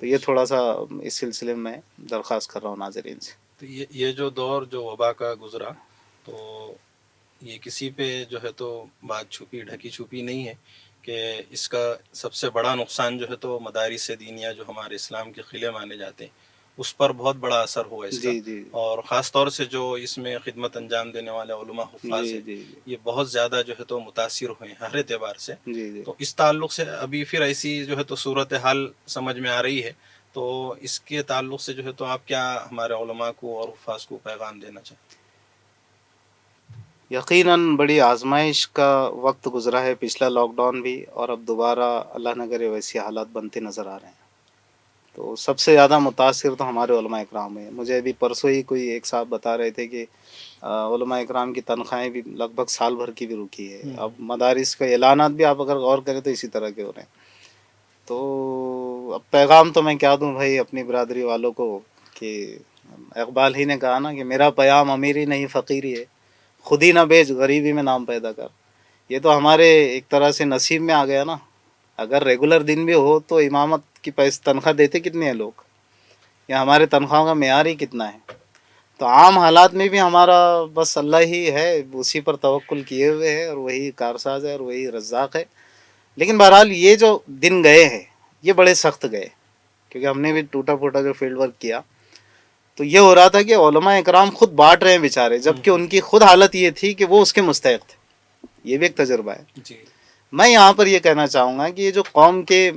تو یہ تھوڑا سا اس سلسلے میں درخواست کر رہا ہوں ناظرین سے. تو یہ جو دور جو وبا کا گزرا تو یہ کسی پہ جو ہے تو بات چھپی ڈھکی چھپی نہیں ہے کہ اس کا سب سے بڑا نقصان جو ہے تو مدارس دینیہ جو ہمارے اسلام کے قلعے مانے جاتے ہیں اس پر بہت بڑا اثر ہوا اس کا. جی جی اور خاص طور سے جو اس میں خدمت انجام دینے والے علماء حفاظ جی ہیں جی یہ بہت زیادہ جو ہے تو متاثر ہوئے ہیں ہر اعتبار سے. جی جی تو اس تعلق سے ابھی پھر ایسی جو ہے تو صورتحال سمجھ میں آ رہی ہے تو اس کے تعلق سے جو ہے تو آپ کیا ہمارے علماء کو اور حفاظ کو پیغام دینا چاہتے ہیں؟ یقیناً بڑی آزمائش کا وقت گزرا ہے پچھلا لاک ڈاؤن بھی، اور اب دوبارہ اللہ نہ کرے ویسے حالات بنتے نظر آ رہے ہیں. تو سب سے زیادہ متاثر تو ہمارے علماء اکرام ہیں. مجھے ابھی پرسوں ہی کوئی ایک صاحب بتا رہے تھے کہ علماء اکرام کی تنخواہیں بھی لگ بھگ سال بھر کی بھی رکی ہے. اب مدارس کا اعلانات بھی آپ اگر غور کریں تو اسی طرح کے ہو رہے ہیں. تو اب پیغام تو میں کیا دوں بھائی اپنی برادری والوں کو، کہ اقبال ہی نے کہا نا کہ میرا پیام امیری نہیں فقیری ہے، خود ہی نہ بیچ غریبی میں نام پیدا کر. یہ تو ہمارے ایک طرح سے نصیب میں آ گیا نا. اگر ریگولر دن بھی ہو تو امامت کی تنخواہ دیتے کتنے ہیں لوگ، یا ہمارے تنخواہوں کا معیار ہی کتنا ہے. تو عام حالات میں بھی ہمارا بس اللہ ہی ہے، اسی پر توکل کیے ہوئے ہے، اور وہی کارساز ہے اور وہی رزاق ہے. لیکن بہرحال یہ جو دن گئے ہیں یہ بڑے سخت گئے، کیونکہ ہم نے بھی ٹوٹا پھوٹا جو فیلڈ ورک کیا تو یہ ہو رہا تھا کہ علماء اکرام خود بانٹ رہے ہیں بیچارے، جبکہ ان کی خود حالت یہ تھی کہ وہ اس کے مستحق تھے. یہ بھی ایک تجربہ ہے. جی میں یہاں پر یہ کہنا چاہوں گا کہ یہ جو قوم کے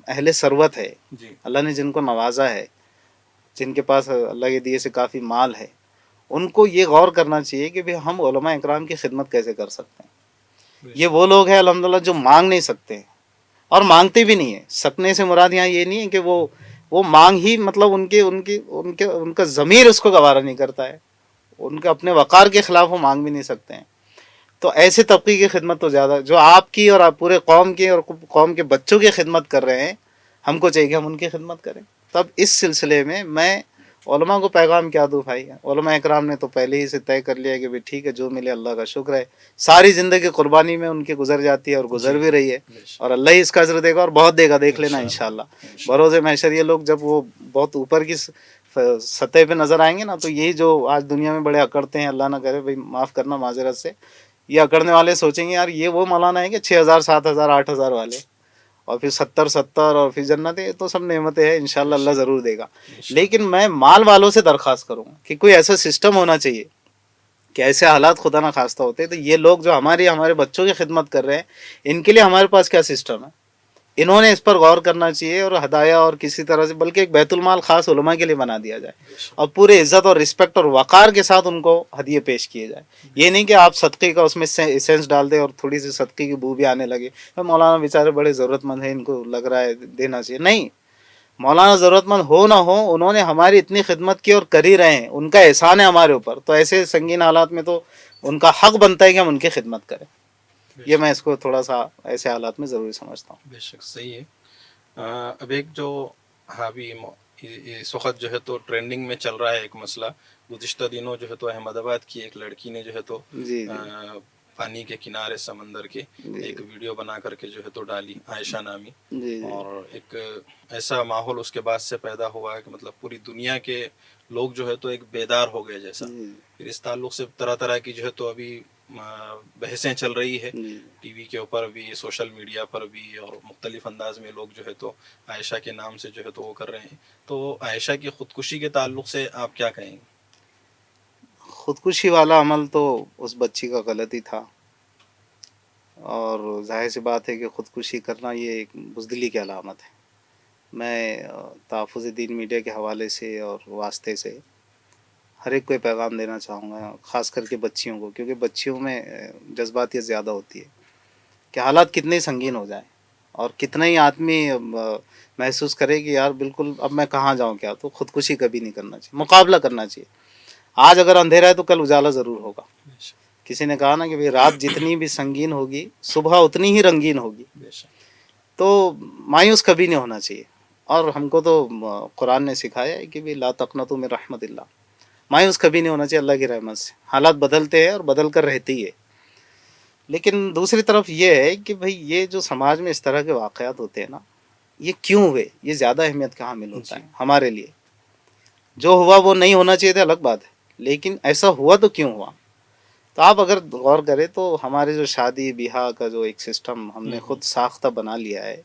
اہل ثروت ہے، جی اللہ نے جن کو نوازا ہے، جن کے پاس اللہ کے دیے سے کافی مال ہے، ان کو یہ غور کرنا چاہیے کہ بھی ہم علماء اکرام کی خدمت کیسے کر سکتے ہیں. یہ وہ لوگ ہیں الحمدللہ جو مانگ نہیں سکتے ہیں اور مانگتے بھی نہیں ہیں. سکنے سے مراد یہاں یہ نہیں ہے کہ وہ مانگ ہی مطلب ان کا ضمیر اس کو گوارا نہیں کرتا ہے، ان کے اپنے وقار کے خلاف وہ مانگ بھی نہیں سکتے ہیں. تو ایسے طبقے کی خدمت تو زیادہ جو آپ کی اور آپ پورے قوم کی اور قوم کے بچوں کی خدمت کر رہے ہیں، ہم کو چاہیے کہ ہم ان کی خدمت کریں. تب اس سلسلے میں علماء کو پیغام کیا دوں بھائی. علماء اکرام نے تو پہلے ہی سے طے کر لیا کہ ٹھیک ہے جو ملے اللہ کا شکر ہے. ساری زندگی قربانی میں ان کی گزر جاتی ہے اور گزر بھی رہی ہے، اور اللہ ہی اس کا اجر دے گا اور بہت دے گا، دیکھ لینا انشاءاللہ. بروز محشر یہ لوگ جب وہ بہت اوپر کی سطح پہ نظر آئیں گے نا، تو یہی جو آج دنیا میں بڑے اکڑتے ہیں، اللہ نہ کرے بھائی معاف کرنا معذرت سے، یہ اکڑنے والے سوچیں گے یار یہ وہ مولانا ہے کہ 6,000 7,000 8,000 والے، اور پھر 70 اور پھر جنت ہے. تو سب نعمتیں ہیں انشاءاللہ، اللہ ضرور دے گا. لیکن میں مال والوں سے درخواست کروں گا کہ کوئی ایسا سسٹم ہونا چاہیے کہ ایسے حالات خدا نہ خواستہ ہوتے تو یہ لوگ جو ہمارے بچوں کی خدمت کر رہے ہیں، ان کے لیے ہمارے پاس کیا سسٹم ہے. انہوں نے اس پر غور کرنا چاہیے، اور ہدایہ اور کسی طرح سے بلکہ ایک بیت المال خاص علماء کے لیے بنا دیا جائے، اور پورے عزت اور رسپیکٹ اور وقار کے ساتھ ان کو ہدیے پیش کیے جائے. یہ نہیں کہ آپ صدقے کا اس میں اسینس ڈال دیں اور تھوڑی سی صدقے کی بو بھی آنے لگے، مولانا بیچارے بڑے ضرورت مند ہیں ان کو لگ رہا ہے دینا چاہیے. نہیں، مولانا ضرورت مند ہو نہ ہو، انہوں نے ہماری اتنی خدمت کی اور کر ہی رہے ہیں، ان کا احسان ہے ہمارے اوپر. تو ایسے سنگین حالات میں تو ان کا حق بنتا ہے کہ ہم ان کی خدمت کریں. یہ میں اس کو تھوڑا سا ایسے حالات میں ضروری سمجھتا ہوں. بے شک صحیح ہے. اب ایک جو ابھی اس وقت جو ہے تو ٹرینڈنگ میں چل رہا ہے ایک مسئلہ، گزشتہ دنوں جو ہے تو احمد آباد کی ایک لڑکی نے جو ہے تو جی پانی کے کنارے سمندر کے ایک ویڈیو بنا کر کے جو ہے تو ڈالی، عائشہ نامی. جی اور ایک ایسا ماحول اس کے بعد سے پیدا ہوا ہے کہ مطلب پوری دنیا کے لوگ جو ہے تو ایک بیدار ہو گئے جیسا. پھر اس تعلق سے طرح طرح کی جو ہے تو ابھی بحثیں چل رہی ہے، ٹی وی کے اوپر بھی، سوشل میڈیا پر بھی، اور مختلف انداز میں لوگ جو ہے تو عائشہ کے نام سے جو ہے تو وہ کر رہے ہیں. تو عائشہ کی خودکشی کے تعلق سے آپ کیا کہیں گے؟ خودکشی والا عمل تو اس بچی کا غلط ہی تھا، اور ظاہر سی بات ہے کہ خودکشی کرنا یہ ایک بزدلی کی علامت ہے. میں تحفظ دین میڈیا کے حوالے سے اور واسطے سے ہر ایک کو پیغام دینا چاہوں گا، خاص کر کے بچیوں کو، کیونکہ بچیوں میں جذباتیت زیادہ ہوتی ہے کہ حالات کتنے سنگین ہو جائیں اور کتنا ہی آدمی محسوس کرے کہ یار بالکل اب میں کہاں جاؤں کیا. تو خودکشی کبھی نہیں کرنا چاہیے، مقابلہ کرنا چاہیے. آج اگر اندھیرا ہے تو کل اجالا ضرور ہوگا. کسی نے کہا نا کہ رات جتنی بھی سنگین ہوگی صبح اتنی ہی رنگین ہوگی. تو مایوس کبھی نہیں ہونا چاہیے. اور ہم کو تو قرآن نے سکھایا ہے کہ لا تقنطوا من رحمت اللہ، مایوس کبھی نہیں ہونا چاہیے اللہ کی رحمت سے. حالات بدلتے ہیں اور بدل کر رہتی ہے. لیکن دوسری طرف یہ ہے کہ بھئی یہ جو سماج میں اس طرح کے واقعات ہوتے ہیں نا، یہ کیوں ہوئے، یہ زیادہ اہمیت کا حامل ہوتا ہے ہمارے لیے. جو ہوا وہ نہیں ہونا چاہیے تھا الگ بات ہے، لیکن ایسا ہوا تو کیوں ہوا. تو آپ اگر غور کریں تو ہمارے جو شادی بیاہ کا جو ایک سسٹم ہم نے خود ساختہ بنا لیا ہے،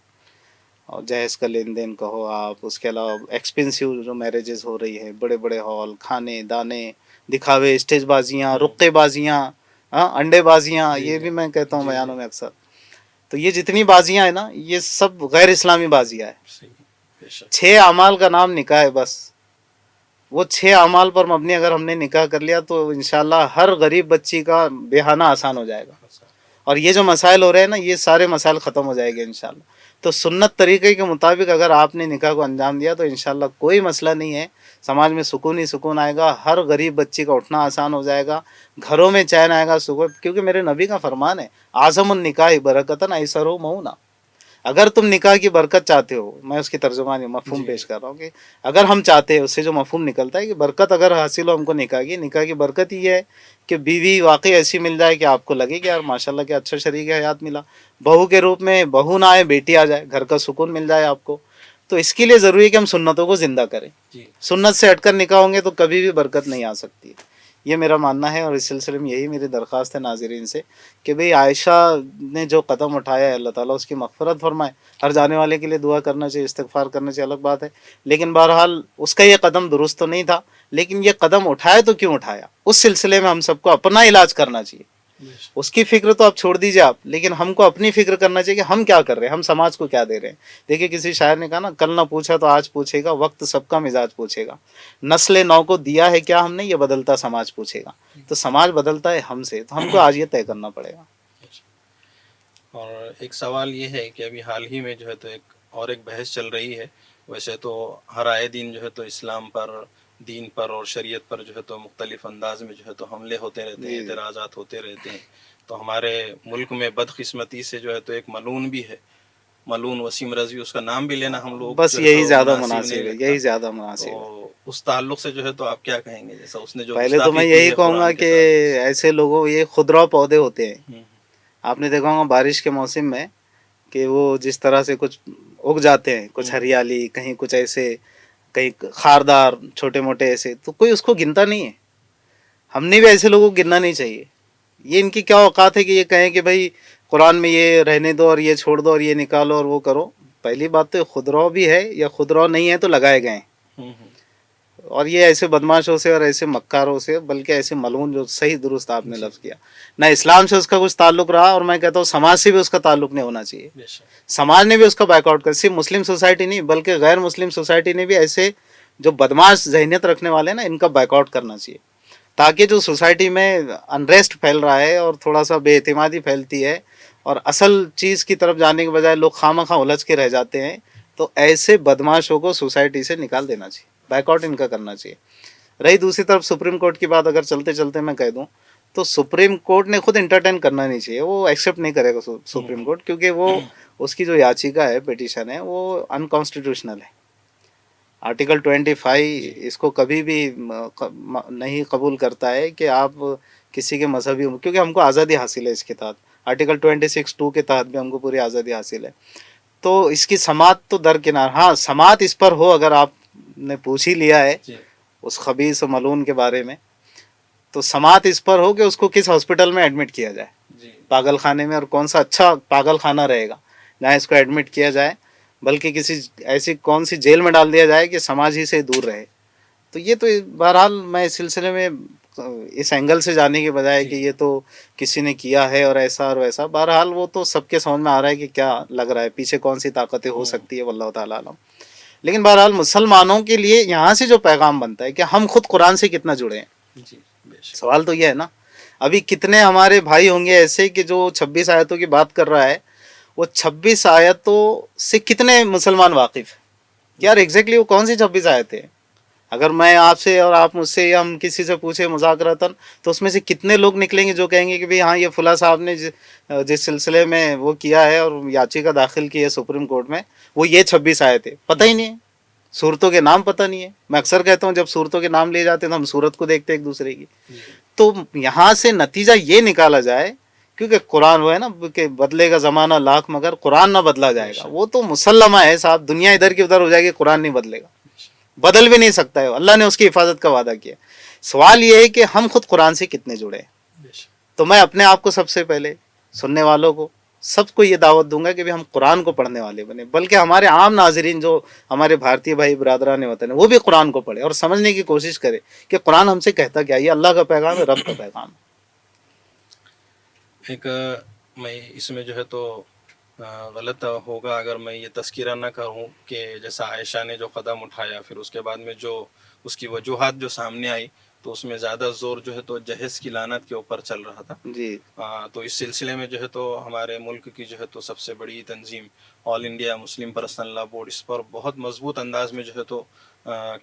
اور جہیز کا لین دین کہو آپ، اس کے علاوہ ایکسپینسیو جو میرجز ہو رہی ہے، بڑے بڑے ہال، کھانے دانے، دکھاوے، اسٹیج بازیاں، رقے بازیاں، انڈے بازیاں، یہ بھی میں کہتا ہوں بیانوں میں اکثر. تو یہ جتنی بازیاں ہیں نا، یہ سب غیر اسلامی بازیاں ہیں. 6 اعمال کا نام نکاح ہے بس. وہ 6 اعمال پر مبنی اگر ہم نے نکاح کر لیا تو انشاءاللہ ہر غریب بچی کا بیاہنا آسان ہو جائے گا. اور یہ جو مسائل ہو رہے ہیں نا، یہ سارے مسائل ختم ہو جائے گے انشاءاللہ. تو سنت طریقے کے مطابق اگر آپ نے نکاح کو انجام دیا تو انشاءاللہ کوئی مسئلہ نہیں ہے، سماج میں سکون ہی سکون آئے گا، ہر غریب بچی کا اٹھنا آسان ہو جائے گا، گھروں میں چین آئے گا، سکون. کیونکہ میرے نبی کا فرمان ہے، اعظم النکاح برکتن ایسر ہو مؤنہ. اگر تم نکاح کی برکت چاہتے ہو، میں اس کی ترجمانی مفہوم پیش کر رہا ہوں کہ اگر ہم چاہتے ہیں، اس سے جو مفہوم نکلتا ہے کہ برکت اگر حاصل ہو ہم کو نکاح کی برکت یہ ہے کہ بیوی واقعی ایسی مل جائے کہ آپ کو لگے کہ یار ماشاءاللہ کہ اچھا شریک حیات ملا. بہو کے روپ میں بہو نہ آئے، بیٹی آ جائے، گھر کا سکون مل جائے آپ کو. تو اس کے لیے ضروری ہے کہ ہم سنتوں کو زندہ کریں. سنت سے ہٹ کر نکاح ہوں گے تو کبھی بھی برکت نہیں آ سکتی. یہ میرا ماننا ہے، اور اس سلسلے میں یہی میری درخواست ہے ناظرین سے کہ بھئی عائشہ نے جو قدم اٹھایا ہے، اللہ تعالیٰ اس کی مغفرت فرمائے. ہر جانے والے کے لیے دعا کرنا چاہیے، استغفار کرنا چاہیے، الگ بات ہے. لیکن بہرحال اس کا یہ قدم درست تو نہیں تھا، لیکن یہ قدم اٹھایا تو کیوں اٹھایا، اس سلسلے میں ہم سب کو اپنا علاج کرنا چاہیے. اس کی فکر تو آپ چھوڑ دیجیے آپ، لیکن ہم کو اپنی فکر کرنا چاہیے کہ ہم کیا کر رہے ہیں، ہم سماج کو کیا دے رہے ہیں. دیکھیے کسی شاعر نے کہا نا، کل نہ پوچھا تو آج پوچھے گا، وقت سب کا مزاج پوچھے گا. نسل نو کو دیا ہے کیا ہم نے، یہ بدلتا سماج پوچھے گا. تو سماج بدلتا ہے ہم سے، تو ہم کو آج یہ طے کرنا پڑے گا. اور ایک سوال یہ ہے کہ ابھی حال ہی میں جو ہے تو ایک بحث چل رہی ہے. ویسے تو ہر آئے دن جو ہے تو اسلام پر، دین پر اور شریعت پر جو ہے تو مختلف انداز میں جو ہے تو حملے ہوتے رہتے ہیں، اعتراضات ہوتے رہتے ہیں. تو ہمارے ملک میں بدقسمتی سے جو ہے تو ایک ملعون بھی ہے، ملعون وسیم رضوی، اس کا نام بھی لینا ہم لوگ بس جو ہے یہی تو زیادہ مناسب مناسب نہیں ہے، لگتا. یہی زیادہ مناسب ہے. تو اس تعلق سے جو ہے تو آپ کیا کہیں گے، جیسا اس نے جو پہلے تو میں گستاخی کی یہی ہے کہوں گا قرآن کے کہ تعلق سے. ایسے لوگوں، یہ خودرو پودے ہوتے ہیں. آپ نے دیکھا ہوگا بارش کے موسم میں کہ وہ جس طرح سے کچھ اگ جاتے ہیں، کچھ ہریالی، کہیں کچھ ایسے، کہیں خاردار، چھوٹے موٹے ایسے، تو کوئی اس کو گنتا نہیں ہے. ہم نے بھی ایسے لوگوں کو گننا نہیں چاہیے. یہ ان کی کیا اوقات ہے کہ یہ کہیں کہ بھائی قرآن میں یہ رہنے دو اور یہ چھوڑ دو اور یہ نکالو اور وہ کرو. پہلی بات تو خودرو بھی ہے یا خودرو نہیں ہے تو لگائے گئے ہیں. اور یہ ایسے بدماشوں سے اور ایسے مکاروں سے، بلکہ ایسے ملعون، جو صحیح درست آپ نے لفظ کیا، نہ اسلام سے اس کا کچھ تعلق رہا، اور میں کہتا ہوں سماج سے بھی اس کا تعلق نہیں ہونا چاہیے. سماج نے بھی اس کا بیک آؤٹ کر، صرف مسلم سوسائٹی نہیں بلکہ غیر مسلم سوسائٹی نے بھی ایسے جو بدماش ذہنیت رکھنے والے نا، ان کا بیک آؤٹ کرنا چاہیے. تاکہ جو سوسائٹی میں انریسٹ پھیل رہا ہے اور تھوڑا سا بے اعتمادی پھیلتی ہے اور اصل چیز کی طرف جانے کے بجائے لوگ خواہ مخواہ الجھ کے رہ جاتے ہیں، تو ایسے بدماشوں کو سوسائٹی سے نکال دینا چاہیے، بیک آؤٹ ان کا کرنا چاہیے. رہی دوسری طرف سپریم کورٹ کی بات، اگر چلتے چلتے میں کہہ دوں تو سپریم کورٹ نے خود انٹرٹین کرنا نہیں چاہیے. وہ ایکسیپٹ نہیں کرے گا سپریم کورٹ، کیونکہ وہ اس کی جو یاچیکا ہے، پیٹیشن ہے، وہ انکانسٹیٹیوشنل ہے. آرٹیکل 25 اس کو کبھی بھی نہیں قبول کرتا ہے کہ آپ کسی کے مذہبی، کیونکہ ہم کو آزادی حاصل ہے اس کے تحت. آرٹیکل 26(2) کے تحت بھی ہم کو پوری آزادی حاصل ہے. تو اس کی سماعت تو درکنار، ہاں سماعت اس پر ہو، اگر آپ نے پوچھ ہی لیا ہے اس خبیث و ملعون کے بارے میں، تو سماعت اس پر ہو کہ اس کو کس ہاسپٹل میں ایڈمٹ کیا جائے، پاگل خانے میں، اور کون سا اچھا پاگل خانہ رہے گا جہاں اس کو ایڈمٹ کیا جائے، بلکہ کسی ایسی کون سی جیل میں ڈال دیا جائے کہ سماج ہی سے دور رہے. تو یہ تو بہرحال میں اس سلسلے میں اس اینگل سے جانے کے بجائے کہ یہ تو کسی نے کیا ہے اور ایسا اور ویسا، بہرحال وہ تو سب کے سمجھ میں آ رہا ہے کہ کیا لگ رہا ہے پیچھے کون سی طاقتیں ہو سکتی ہے، واللہ تعالیٰ عالم. لیکن بہرحال مسلمانوں کے لیے یہاں سے جو پیغام بنتا ہے کہ ہم خود قرآن سے کتنا جڑے ہیں. سوال تو یہ ہے نا، ابھی کتنے ہمارے بھائی ہوں گے ایسے کہ جو 26 آیتوں کی بات کر رہا ہے، وہ 26 آیتوں سے کتنے مسلمان واقف ہیں؟ یار ایگزیکٹلی وہ کون سی 26 آیتیں ہیں؟ اگر میں آپ سے اور آپ مجھ سے یا ہم کسی سے پوچھے مذاکراتاً، تو اس میں سے کتنے لوگ نکلیں گے جو کہیں گے کہ بھئی ہاں یہ فلاں صاحب نے جس سلسلے میں وہ کیا ہے اور یاچیکا داخل کی ہے سپریم کورٹ میں، وہ یہ 26 آیتیں پتہ ہی نہیں ہے، صورتوں کے نام پتہ نہیں ہے. میں اکثر کہتا ہوں جب صورتوں کے نام لیے جاتے ہیں تو ہم صورت کو دیکھتے ہیں ایک دوسرے کی. تو یہاں سے نتیجہ یہ نکالا جائے کیونکہ قرآن وہ ہے نا کہ بدلے گا زمانہ لاکھ مگر قرآن نہ بدلا جائے گا، وہ تو مسلمہ ہے صاحب، دنیا ادھر کی ادھر ہو جائے گی، قرآن نہیں بدلے گا، بدل بھی نہیں سکتا ہے، اللہ نے اس کی حفاظت کا وعدہ کیا۔ سوال یہ ہے کہ ہم خود قرآن سے کتنے جڑے ہیں۔ تو میں اپنے آپ کو سب سے پہلے، سننے والوں کو، سب کو یہ دعوت دوں گا کہ بھی ہم قرآن کو پڑھنے والے بنے، بلکہ ہمارے عام ناظرین جو ہمارے بھارتی بھائی برادران وطن ہیں وہ بھی قرآن کو پڑھے اور سمجھنے کی کوشش کرے کہ قرآن ہم سے کہتا کیا، یہ اللہ کا پیغام ہے، رب کا پیغام ہے۔ ایک میں اس میں جو ہے تو غلط ہوگا اگر میں یہ تذکرہ نہ کروں کہ جیسا عائشہ نے جو قدم اٹھایا، پھر اس کے بعد میں جو اس کی وجوہات جو سامنے آئی، تو اس میں زیادہ زور جو ہے تو جہیز کی لعنت کے اوپر چل رہا تھا۔ جی تو اس سلسلے میں جو ہے تو ہمارے ملک کی جو ہے تو سب سے بڑی تنظیم all India Muslim personal law board اس پر بہت مضبوط انداز میں جو ہے تو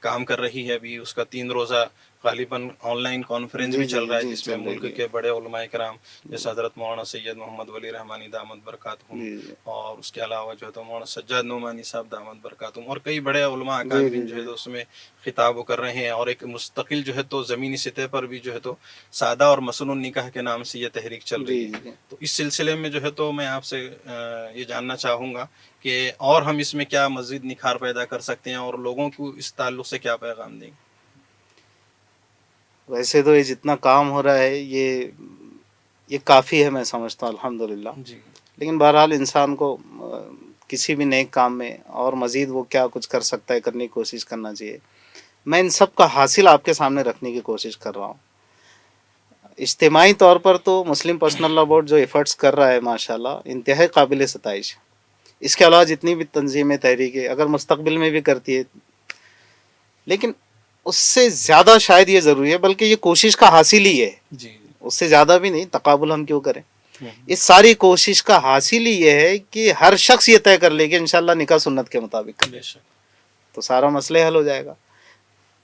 کام کر رہی ہے۔ ابھی اس کا 3 روزہ غالباً آن لائن کانفرنس بھی چل رہا ہے، جس میں ملک کے بڑے علماء کرام جیسے حضرت مولانا سید محمد ولی رحمانی دامت برکاتہم، اور اس کے علاوہ جو ہے تو مولانا سجاد نعمانی صاحب دامت برکاتہم، اور کئی بڑے علماء اکابرین جو ہے تو اس میں خطاب کر رہے ہیں، اور ایک مستقل جو ہے تو زمینی سطح پر بھی جو ہے تو سادہ اور مسنون نکاح کے نام سے یہ تحریک چل رہی ہے۔ تو اس سلسلے میں جو ہے تو میں آپ سے یہ جاننا چاہوں گا کہ اور ہم اس میں کیا مزید نکھار پیدا کر سکتے ہیں، اور لوگوں کو اس تعلق سے کیا پیغام دیں گے؟ ویسے تو یہ جتنا کام ہو رہا ہے یہ کافی ہے، میں سمجھتا ہوں الحمدللہ، جی لیکن بہرحال انسان کو کسی بھی نیک کام میں اور مزید وہ کیا کچھ کر سکتا ہے کرنے کی کوشش کرنا چاہیے۔ میں ان سب کا حاصل آپ کے سامنے رکھنے کی کوشش کر رہا ہوں۔ اجتماعی طور پر تو مسلم پرسنل لاء بورڈ جو ایفرٹس کر رہا ہے ماشاءاللہ انتہائی قابل ستائش ہے۔ اس کے علاوہ جتنی بھی تنظیمیں تحریکیں اگر مستقبل میں بھی کرتی ہے، لیکن اس سے زیادہ شاید یہ ضروری ہے، بلکہ یہ کوشش کا حاصل ہی ہے، جی اس سے زیادہ بھی نہیں، تقابل ہم کیوں کریں۔ اس ساری کوشش کا حاصل ہی یہ ہے کہ ہر شخص یہ طے کر لے کہ انشاءاللہ نکاح سنت کے مطابق کرے، بے شک تو سارا مسئلہ حل ہو جائے گا۔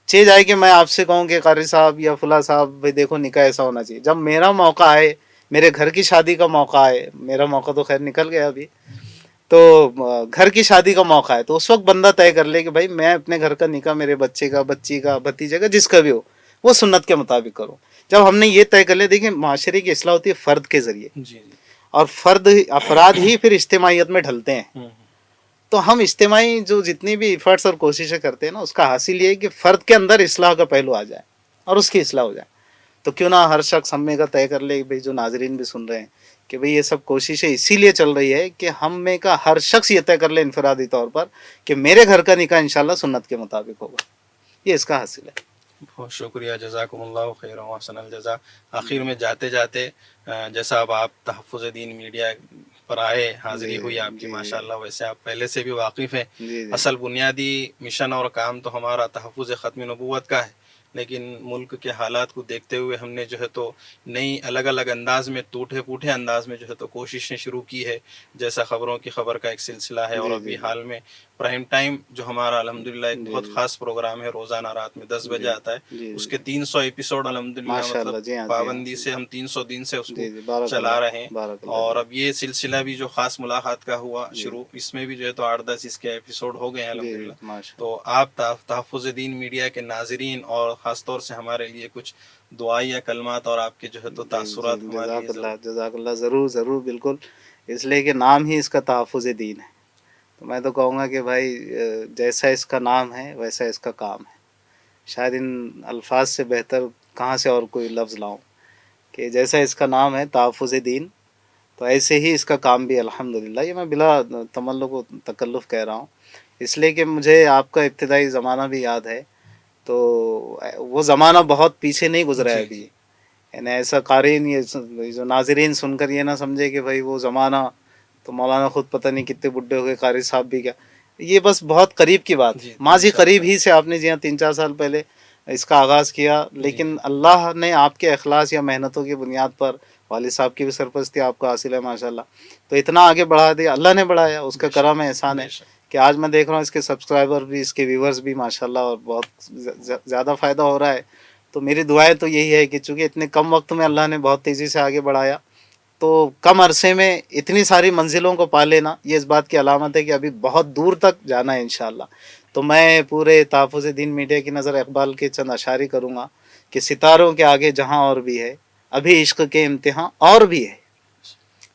چیز آئے کہ میں آپ سے کہوں کہ قاری صاحب یا فلاں صاحب بھائی دیکھو نکاح ایسا ہونا چاہیے، جب میرا موقع آئے، میرے گھر کی شادی کا موقع آئے، میرا موقع تو خیر نکل گیا ابھی، تو گھر کی شادی کا موقع ہے، تو اس وقت بندہ طے کر لے کہ بھائی میں اپنے گھر کا نکاح میرے بچے کا، بچی کا، بھتیجے کا، جس کا بھی ہو، وہ سنت کے مطابق کرو۔ جب ہم نے یہ طے کر لیا، دیکھیں معاشرے کی اصلاح ہوتی ہے فرد کے ذریعے، جی اور افراد ہی پھر اجتماعیت میں ڈھلتے ہیں، تو ہم اجتماعی جو جتنی بھی ایفرٹس اور کوششیں کرتے ہیں نا، اس کا حاصل یہ ہے کہ فرد کے اندر اصلاح کا پہلو آ جائے اور اس کی اصلاح ہو جائے۔ تو کیوں نہ ہر شخص ہم میں کا طے کر لے، بھائی جو ناظرین بھی سن رہے ہیں، کہ بھئی یہ سب کوششیں اسی لیے چل رہی ہے کہ ہم میں کا ہر شخص یہ طے کر لے انفرادی طور پر کہ میرے گھر کا نکاح انشاءاللہ سنت کے مطابق ہوگا، یہ اس کا حاصل ہے۔ بہت شکریہ، جزاکم اللہ خیر و احسن الجزا۔ آخر میں جاتے جاتے جیسا اب آپ تحفظ دین میڈیا پر آئے، حاضری ہوئی آپ کی ماشاءاللہ، ویسے آپ پہلے سے بھی واقف ہیں۔ اصل بنیادی مشن اور کام تو ہمارا تحفظ ختم نبوت کا ہے، لیکن ملک کے حالات کو دیکھتے ہوئے ہم نے جو ہے تو نئی الگ الگ انداز میں، ٹوٹے پوٹے انداز میں جو ہے تو کوششیں شروع کی ہے، جیسا خبروں کی خبر کا ایک سلسلہ ہے، اور ابھی حال میں پرائم ٹائم جو ہمارا الحمدللہ ایک بہت خاص پروگرام ہے، روزانہ رات میں 10 بجے آتا ہے، اس کے 300 ایپیسوڈ الحمدللہ مطلب پابندی سے ہم 300 دن سے اس کو چلا رہے ہیں، اور اب یہ سلسلہ بھی جو خاص ملاقات کا ہوا شروع، اس میں بھی جو ہے تو 8-10 اس کے ایپیسوڈ ہو گئے ہیں الحمدللہ۔ تو آپ تحفظ دین میڈیا کے ناظرین اور خاص طور سے ہمارے لیے کچھ دعائیں یا کلمات اور آپ کے جو ہے تو تاثرات ہمارے لیے۔ جزاک اللہ، ضرور ضرور، بالکل، اس لیے کہ نام ہی اس کا تحفظ دین ہے، تو میں تو کہوں گا کہ بھائی جیسا اس کا نام ہے ویسا اس کا کام ہے۔ شاید ان الفاظ سے بہتر کہاں سے اور کوئی لفظ لاؤں کہ جیسا اس کا نام ہے تحفظ دین، تو ایسے ہی اس کا کام بھی الحمدللہ۔ یہ میں بلا تملق و تکلف کہہ رہا ہوں، اس لیے کہ مجھے آپ کا ابتدائی زمانہ بھی یاد ہے، تو وہ زمانہ بہت پیچھے نہیں گزرا ہے ابھی، یعنی ایسا قارئین یہ جو ناظرین سن کر یہ نہ سمجھے کہ بھائی وہ زمانہ تو مولانا خود پتہ نہیں کتنے بڈھے ہو گئے، قاری صاحب بھی کیا، یہ بس بہت قریب کی بات ہے، ماضی قریب ہی سے آپ نے جی ہاں 3-4 سال پہلے اس کا آغاز کیا، لیکن اللہ نے آپ کے اخلاص یا محنتوں کی بنیاد پر، والد صاحب کی بھی سرپرستی آپ کو حاصل ہے ماشاءاللہ، تو اتنا آگے بڑھا دیا، اللہ نے بڑھایا، اس کا کرم ہے، احسان ہے کہ آج میں دیکھ رہا ہوں اس کے سبسکرائبر بھی، اس کے ویورز بھی ماشاءاللہ، اور بہت زیادہ فائدہ ہو رہا ہے۔ تو میری دعائیں تو یہی ہے کہ چونکہ اتنے کم وقت میں اللہ نے بہت تیزی سے آگے بڑھایا، تو کم عرصے میں اتنی ساری منزلوں کو پا لینا، یہ اس بات کی علامت ہے کہ ابھی بہت دور تک جانا ہے انشاءاللہ۔ تو میں پورے تحفظ دین میڈیا کی نظر اقبال کے چند اشعار کروں گا کہ ستاروں کے آگے جہاں اور بھی ہے، ابھی عشق کے امتحان اور بھی ہے،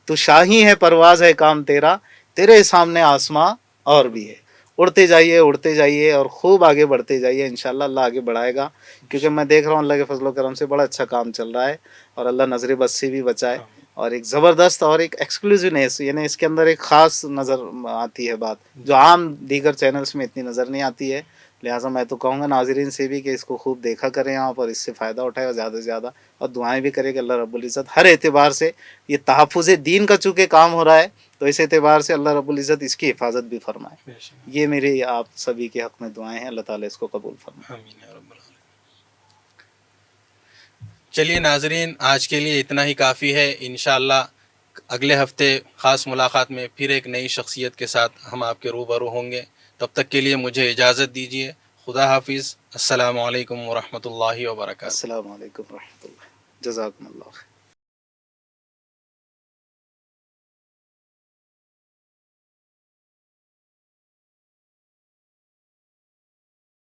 تو شاہی ہے پرواز ہے کام تیرا، تیرے سامنے آسماں اور بھی ہے. اڑتے جائیے اور خوب آگے بڑھتے جائیے، انشاءاللہ اللہ آگے بڑھائے گا. کیونکہ میں دیکھ رہا ہوں اللہ کے فضل و کرم سے بڑا اچھا کام چل رہا ہے، اور اللہ نظر بد سے بھی بچائے. اور ایک زبردست اور ایک ایکسکلوزونیس، یعنی اس کے اندر ایک خاص نظر آتی ہے بات جو عام دیگر چینلز میں اتنی نظر نہیں آتی ہے. لہٰذا میں تو کہوں گا ناظرین سے بھی کہ اس کو خوب دیکھا کریں آپ، اور اس سے فائدہ اٹھائے زیادہ سے زیادہ، اور دعائیں بھی کریں کہ اللہ رب العزت ہر اعتبار سے، یہ تحفظ دین کا چونکہ کام ہو رہا ہے تو اس اعتبار سے اللہ رب العزت اس کی حفاظت بھی فرمائے. یہ میری آپ سبھی کے حق میں دعائیں ہیں، اللہ تعالیٰ اس کو قبول فرمائے. آمین یا رب العالمین. چلیے ناظرین، آج کے لیے اتنا ہی کافی ہے. انشاءاللہ اگلے ہفتے خاص ملاقات میں پھر ایک نئی شخصیت کے ساتھ ہم آپ کے روبرو ہوں گے. تب تک کے لیے مجھے اجازت دیجیے. خدا حافظ. السلام علیکم ورحمۃ اللہ وبرکاتہ. السلام علیکم ورحمۃ اللہ. جزاکم اللہ خیر.